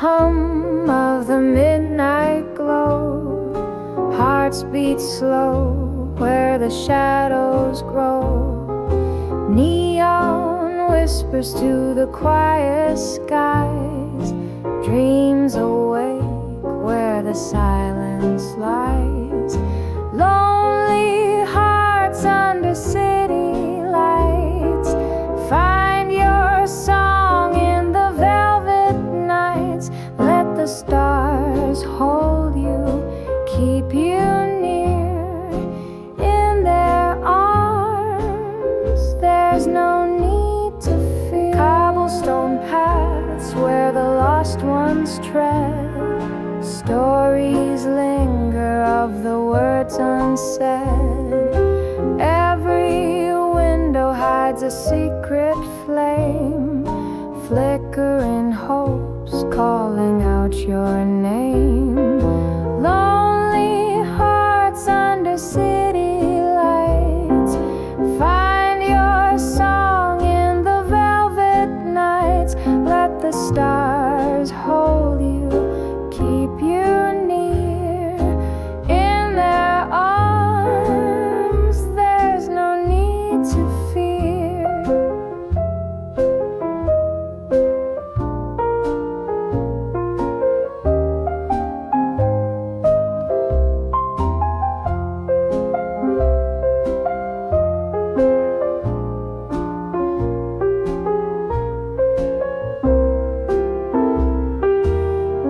hum of the midnight glow. Hearts beat slow where the shadows grow. Neon whispers to the quiet skies. Dreams awake where the silence lies. Lonely hearts under city lights. Find your song in the velvet nights. Let the stars hold you, keep you near in their arms. There's no need to fear. Cobblestone paths where the lost ones tread. Stories linger of the words unsaid. Every window hides a secret flame, flickering hopes calling out your name. Lonely hearts under city lights. Find your song in the velvet nights. Let the stars hold you, keep you near in their arms. There's no need to fear.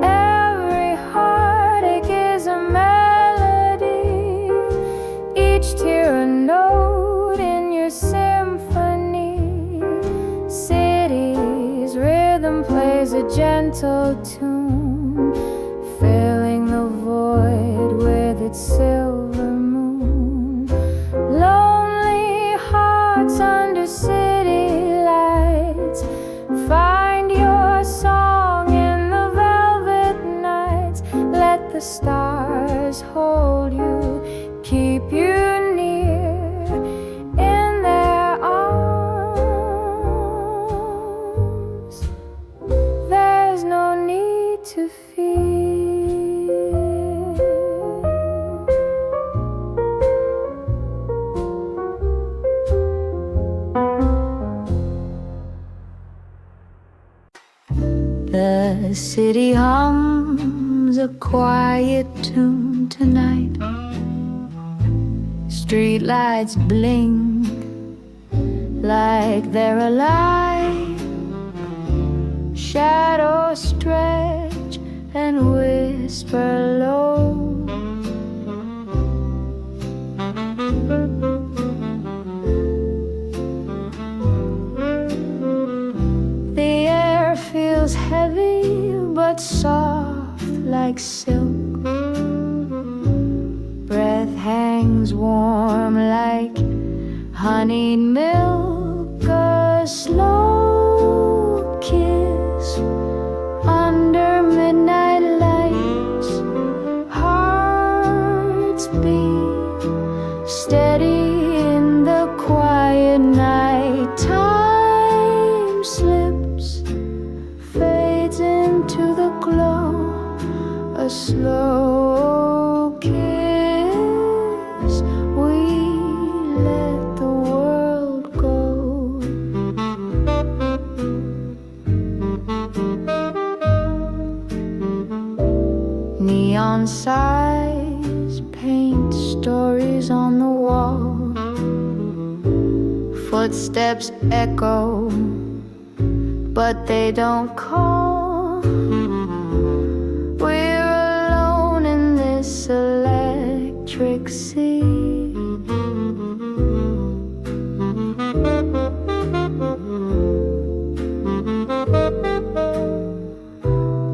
Every heartache is a melody, each tear a note in your symphony. City's rhythm plays a gentle tune, filling the void with its silver moon. Lonely hearts under city lights. Find your song in the velvet nights. Let the stars hold you, keep you near in their arms. There's no need to fear. The city hums a quiet tune tonight. Streetlights blink like they're alive. Shadows stretch and whisper low. The air feels heavy but soft like silk. Breath hangs warm like honeyed milk. A slow kiss under midnight lights. Hearts beat steady in the quiet night. Time slips, fades into the glow. A slow kiss, we let the world go. neon sighs paint stories on the wall. Footsteps echo, but they don't call. We're alone in this electric sea.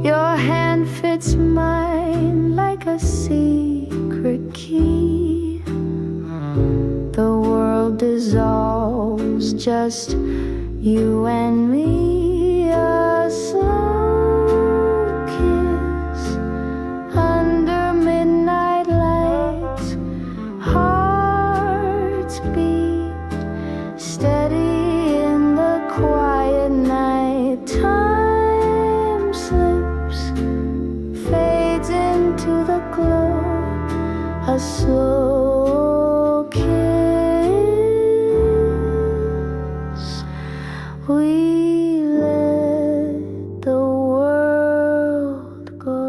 Your hand fits mine like a secret key. The world dissolves, just you and me. A slow kiss under midnight lights. Hearts beat steady in the quiet night. Time slips, fades into the glow. A slow kiss. We let the world go.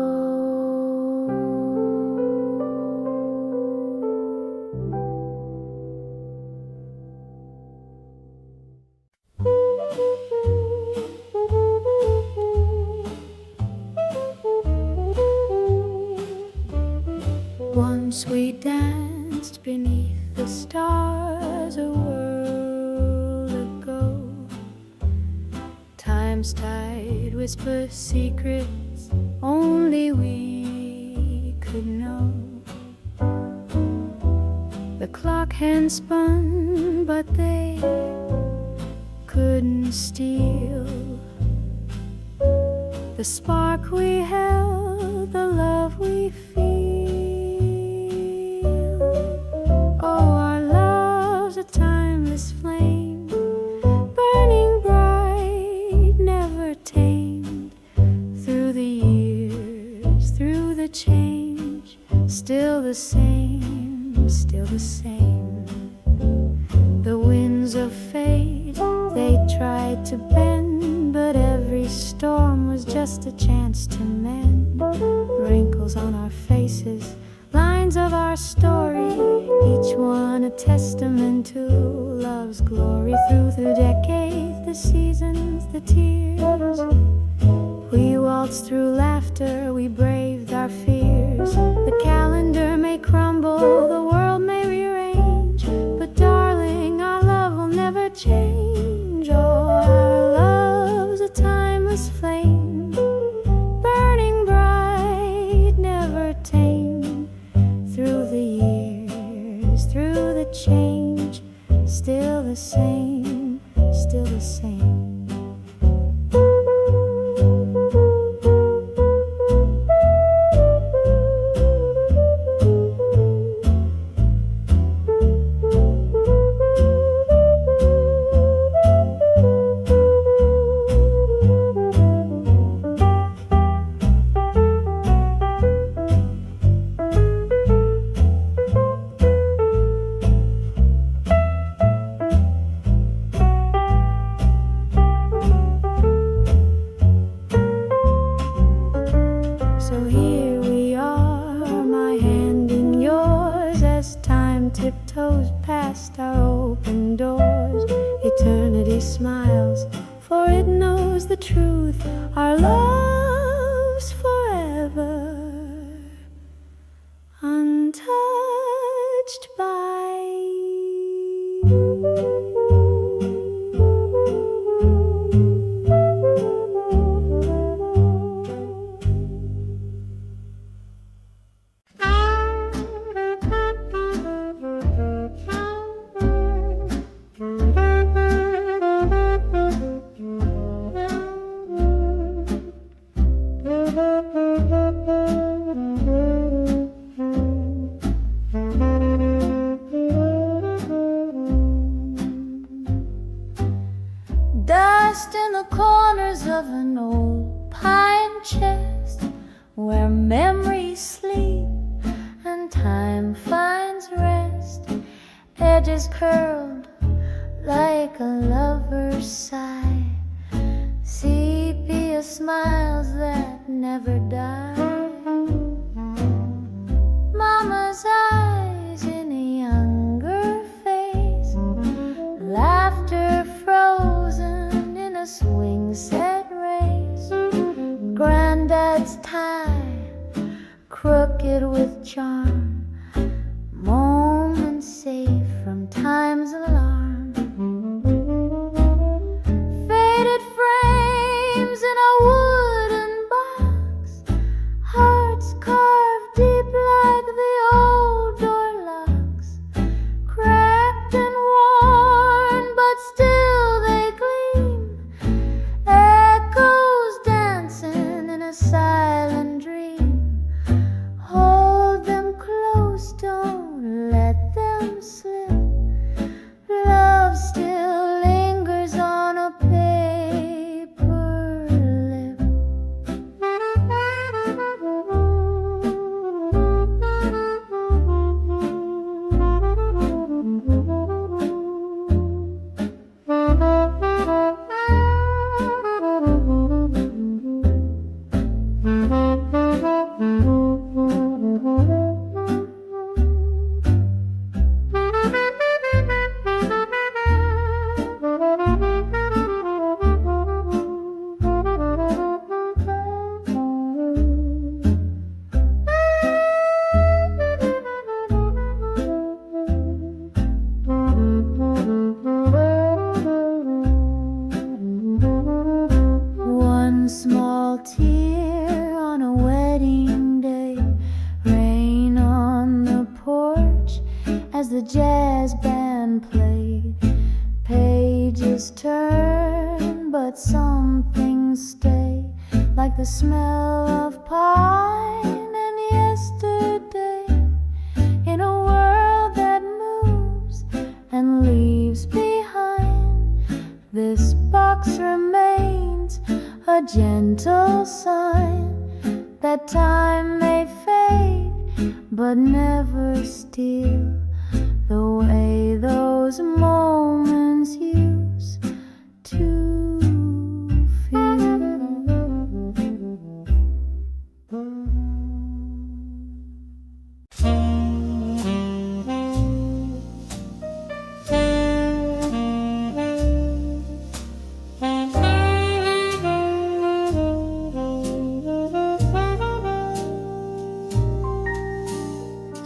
Once we danced beneath the stars a world ago. Time's tide whispers secrets only we could know. The clock hands spun, but they couldn't steal the spark we held, the love we feel. Oh, our love's a timeless flame, burning bright, never tamed. Through the years, through the change, still the same, still the same. The winds of fate, they tried to bend, but every storm was just a chance to mend. Wrinkles on our faces, lines of our story, each one a testament to love's glory. Through the decades, the seasons, the tears, we waltzed through laughter, we braved our fears. The calendar may crumble, the world may rearrange, but darling, our love will never change. Oh, our love's a timeless flame, burning bright, never tamed. Through the years, through the change, still the same, still the same. So here we are, my hand in yours, as time tiptoes past our open doors. Eternity smiles, for it knows the truth. Our love's forever, untouched by you. Dust in the corners of an old pine chest, where memories sleep and time finds rest. Edges curled like a lover's sigh, sepia smiles that never die. love's eyes in a younger face, laughter frozen in a swing set race, granddad's tie crooked with charm, moments safe from time's alarm, faded frames in a wooden box, hearts carved deep like the old door locks, cracked and worn, but still they gleam, echoes dancing in a silent dream. Hold them close, don't let them slip. Love still lingers on a paper lip. One small tear on a wedding day, rain on the porch as the jazz band played. Pages turn, but some things stay, like the smell of pine and yesterday, in a world that moves and leaves behind. This box remains a gentle sign that time may fade, but never steal the way those moments used to feel.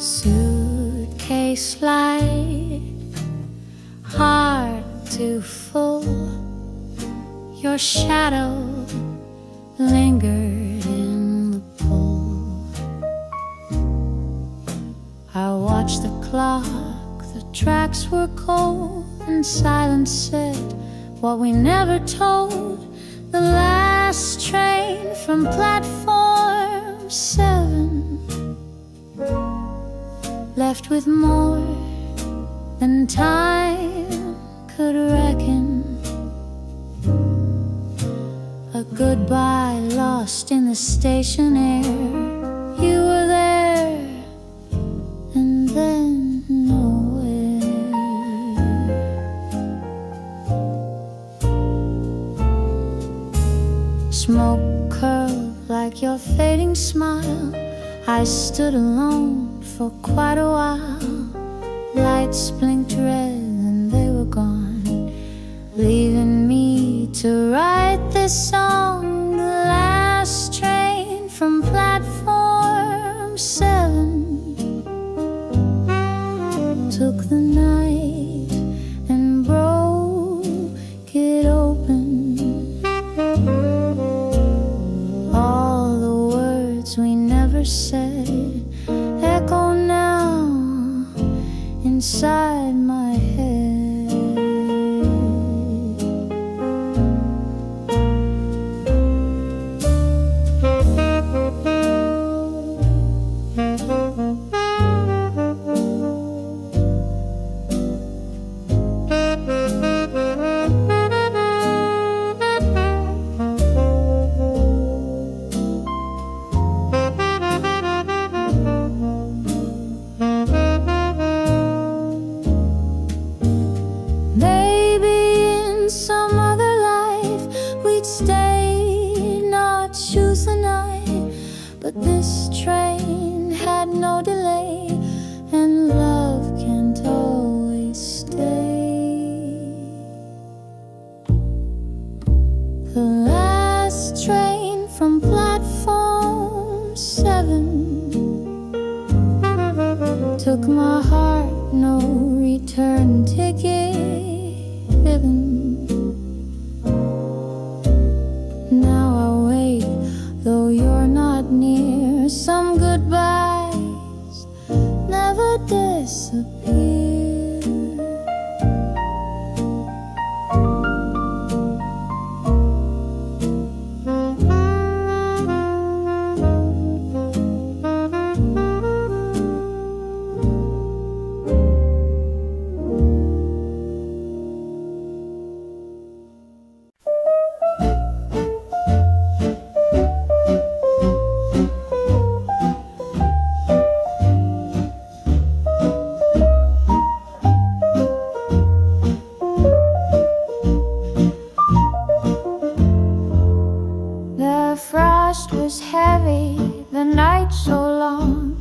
Suitcase light, heart too full, your shadow lingered in the pool. I watched the clock, the tracks were cold, and silence said what we never told. The last train from platform 7 left with more than time could reckon. A goodbye lost in the station air. You were there and then nowhere. Smoke curled like your fading smile. I stood alone for quite a while. Lights blinked red and they were gone, leaving me to write this song. The last train from platform 7 took the night and broke it open. All the words we never said echo now inside my head. But this train had no delay. train from platform 7 took my heart, no return ticket given. Now I wait, though you're not near. Some goodbyes never disappear. The frost was heavy, the night so long,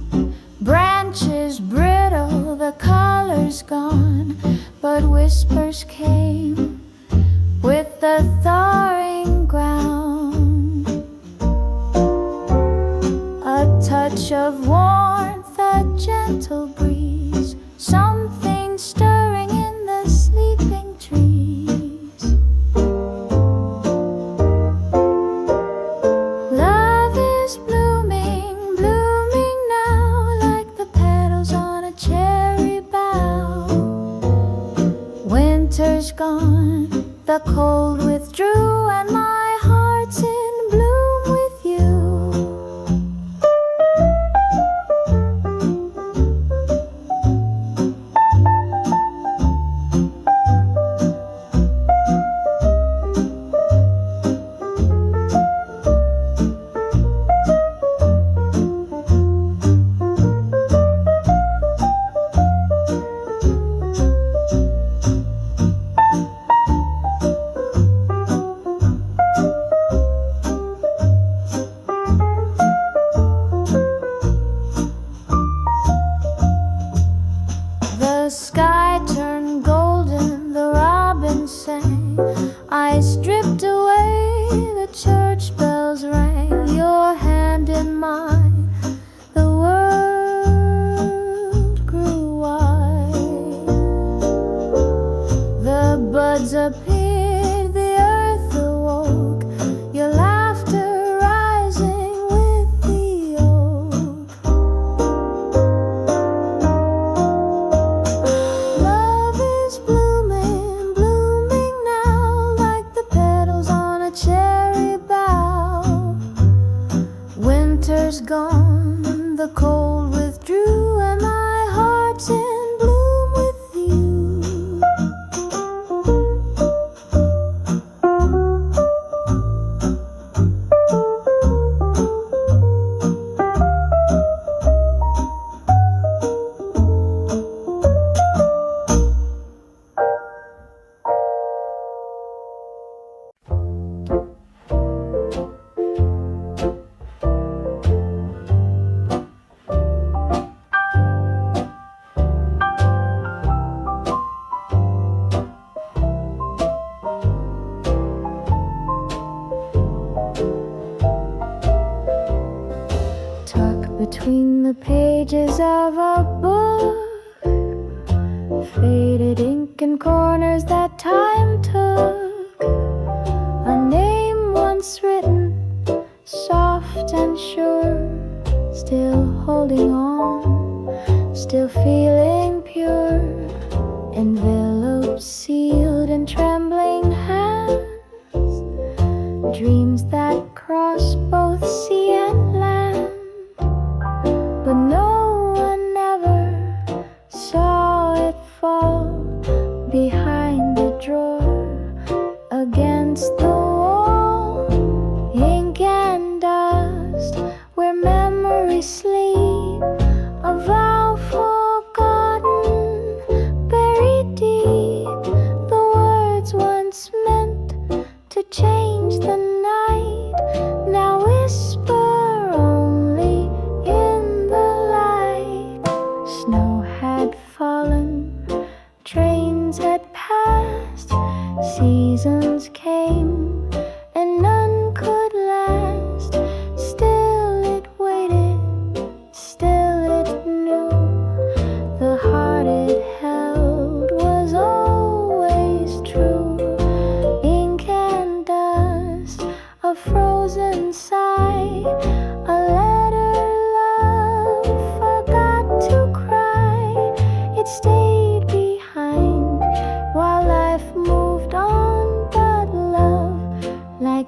branches brittle, the colors gone, but whispers came with the thawing ground. A touch of warmth, a gentle breeze, something stirring in the sleeping trees. Love is blooming, blooming now, like the petals on a cherry bough. Winter's gone, the cold withdrew, and my heart's in bloom with you. The sky turned golden, the robin sang. I stripped away, the church bells rang. Your hand in mine, the world grew wide. The buds appeared, the earth awoke, your laughter rising with the oak. Love is blooming, blooming now, like the petals on a cherry bough. Winter's gone, the cold withdrew, and my heart's in bloom with you. Tuck between the pages of a book, faded ink in corners that time took. A name once written, soft and sure, still holding on, still feeling pure. Enveloped, sealed in trembling hands, dreams that cross both sea and land. But no one ever saw it fall behind the drawer, against the wall. Ink and dust, where memories sleep, a vow forgotten, buried deep. The words once meant to change the night, now whisper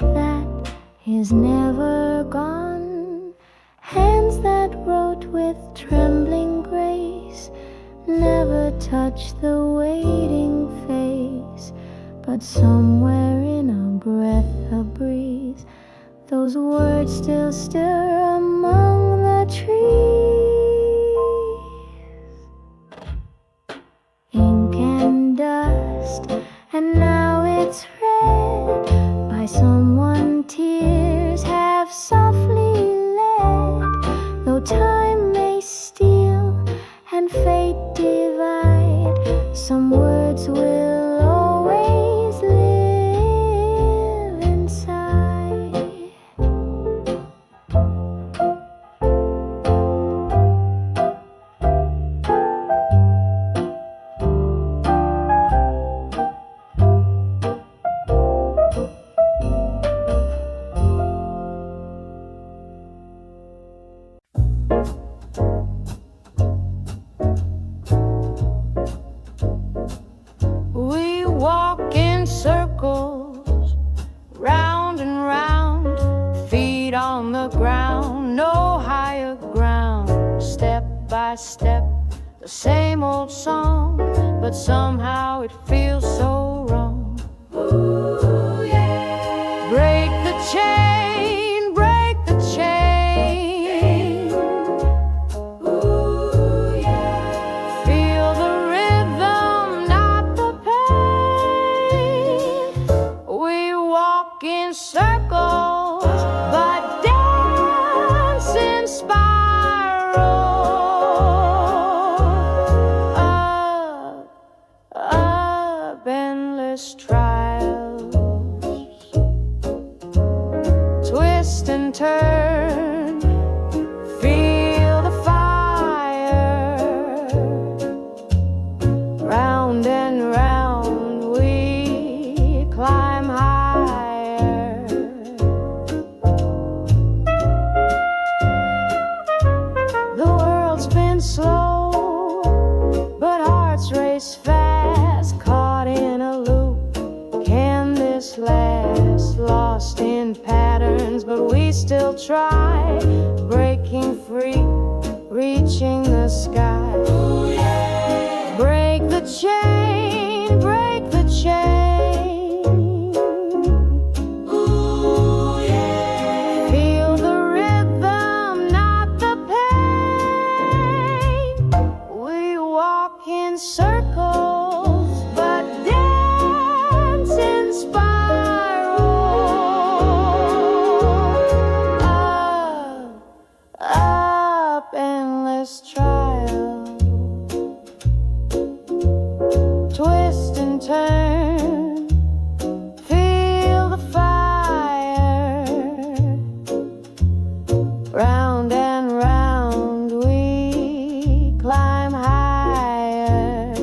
that is never gone. Hands that wrote with trembling grace never touch the waiting face, but somewhere in a breath, a breeze, those words still stir among the trees. Ink and dust, and now it's read by someone tears have softly led. Though time may steal and fate divide, some words will always live inside. We walk in circles, round and round, feet on the ground, no higher ground. Step by step, the same old song, but somehow it feels so wrong. Ooh, yeah. Break the chain, break the chain. Ooh, yeah. Feel the rhythm, not the pain. We walk in circles, but dance in spiral. Up, endless trials. Twist and turn, feel the fire. Round and round we climb higher. The world spins slow, but hearts race fast, caught in a loop. Can this last? Lost in patterns, but we still try, breaking free, reaching the sky. Break the chain, break the chain. Ooh, yeah. Feel the rhythm, not the pain. We walk in circles, but dance in spiral. Up, endless trial. Twist and turn, feel the fire. Round and round we climb higher.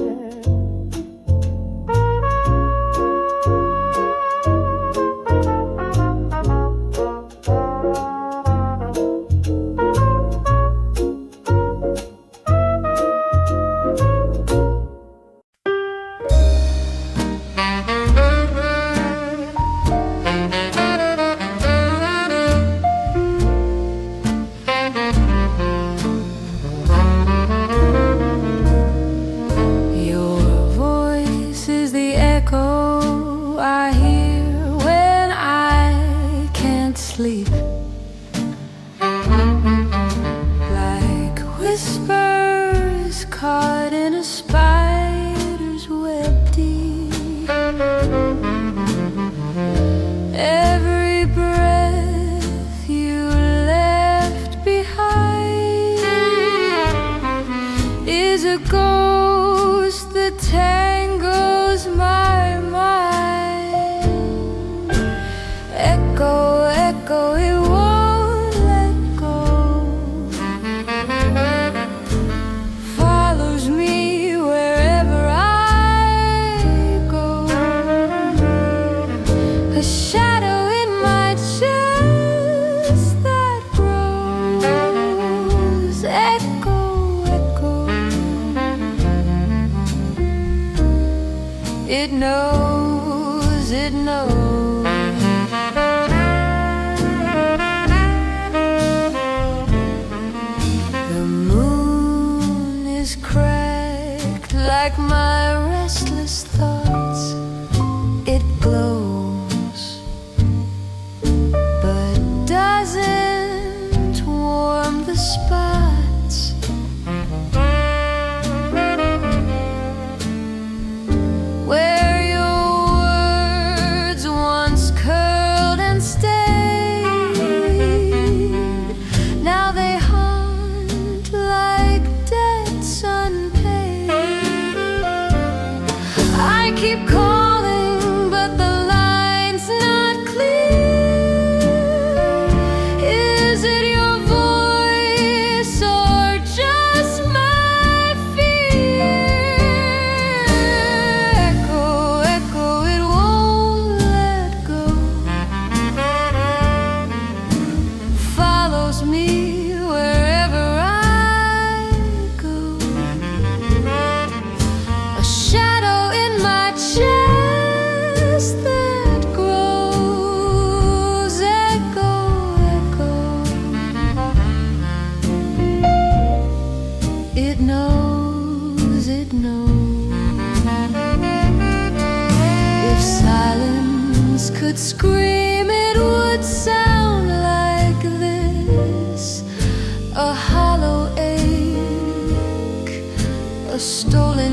Your voice is the echo I hear when I can't sleep. Like whispers caught in a spider's web deep. Every breath you left behind is a ghost that tangles my mind. Echo, echo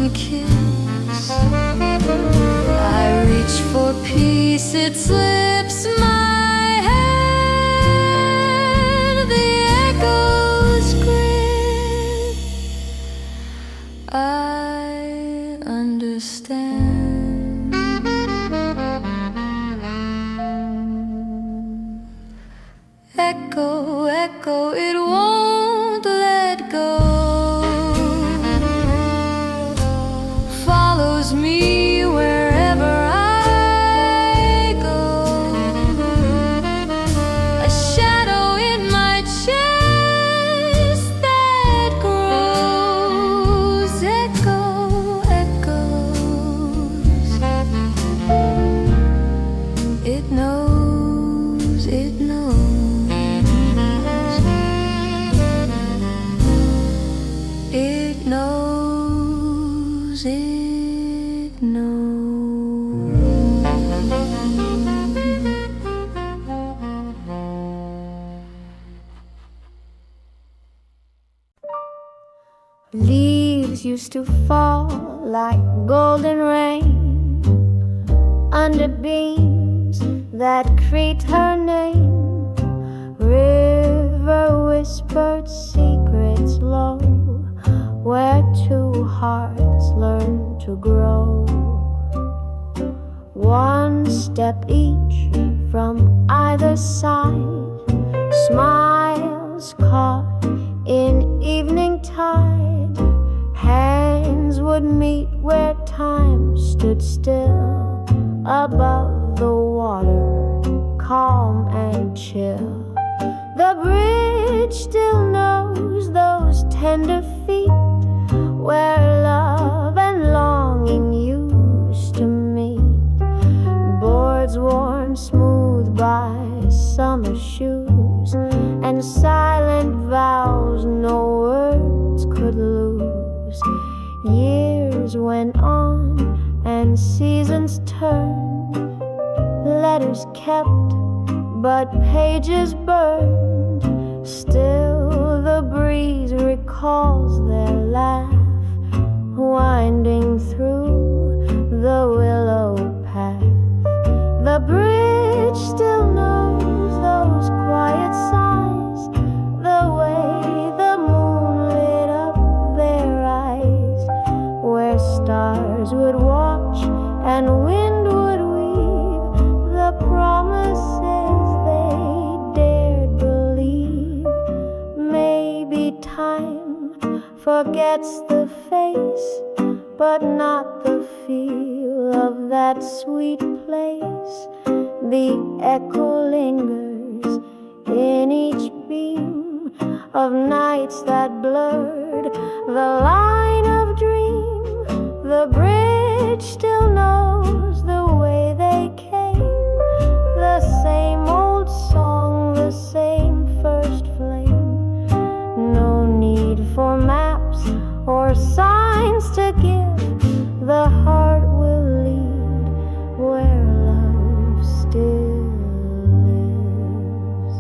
one kiss. I reach for peace, it slips my hand. The echoes grip. I understand. Echo, echo, it won't let go. Follows me wherever I go. A shadow in my chest that grows. Echo, echoes. It knows, it knows. It knows, it knows. Leaves used to fall like golden rain under beams that creaked her name. River whispered secrets low, where two hearts learn to grow. One step each from either side, smiles caught in evening tide. Hands would meet where time stood still, above the water, calm and chill. The bridge still knows those tender feet, where love and longing used to meet. Boards worn smooth by summer shoes, and silent vows no words could lose. Years went on and seasons turned, letters kept but pages burned. Still the breeze recalls their laugh, winding through the willow path. The bridge still knows those quiet sighs, the way the moon lit up their eyes, where stars would watch and wind would weave the promises they dared believe. Maybe time forgets the face, but not the feel of that sweet place. The echo lingers in each beam of nights that blurred the line of dream. The bridge still knows the way they came, the same old song, the same first flame. No need for maps or signs to give, the heart will lead where love still lives.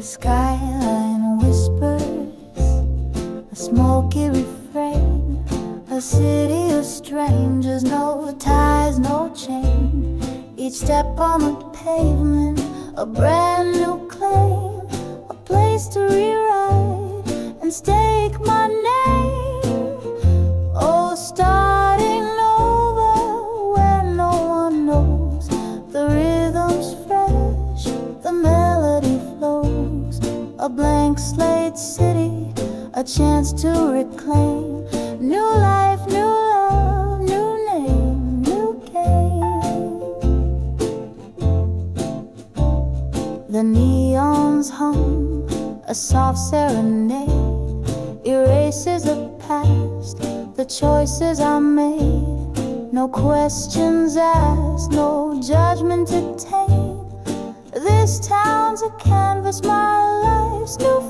Skyline whispers a smoky refrain, a city of strangers, no ties, no chain. Each step on the pavement, a brand new claim, a place to rewrite and stake my name. Oh, starting over where no one knows. The rhythm's fresh, the melody flows. A blank slate city, a chance to reclaim. New life, new love, new name, new game. The neons hum, a soft serenade, erases the past, the choices I made. No questions asked, no judgment to taint. This town's a canvas, my life's new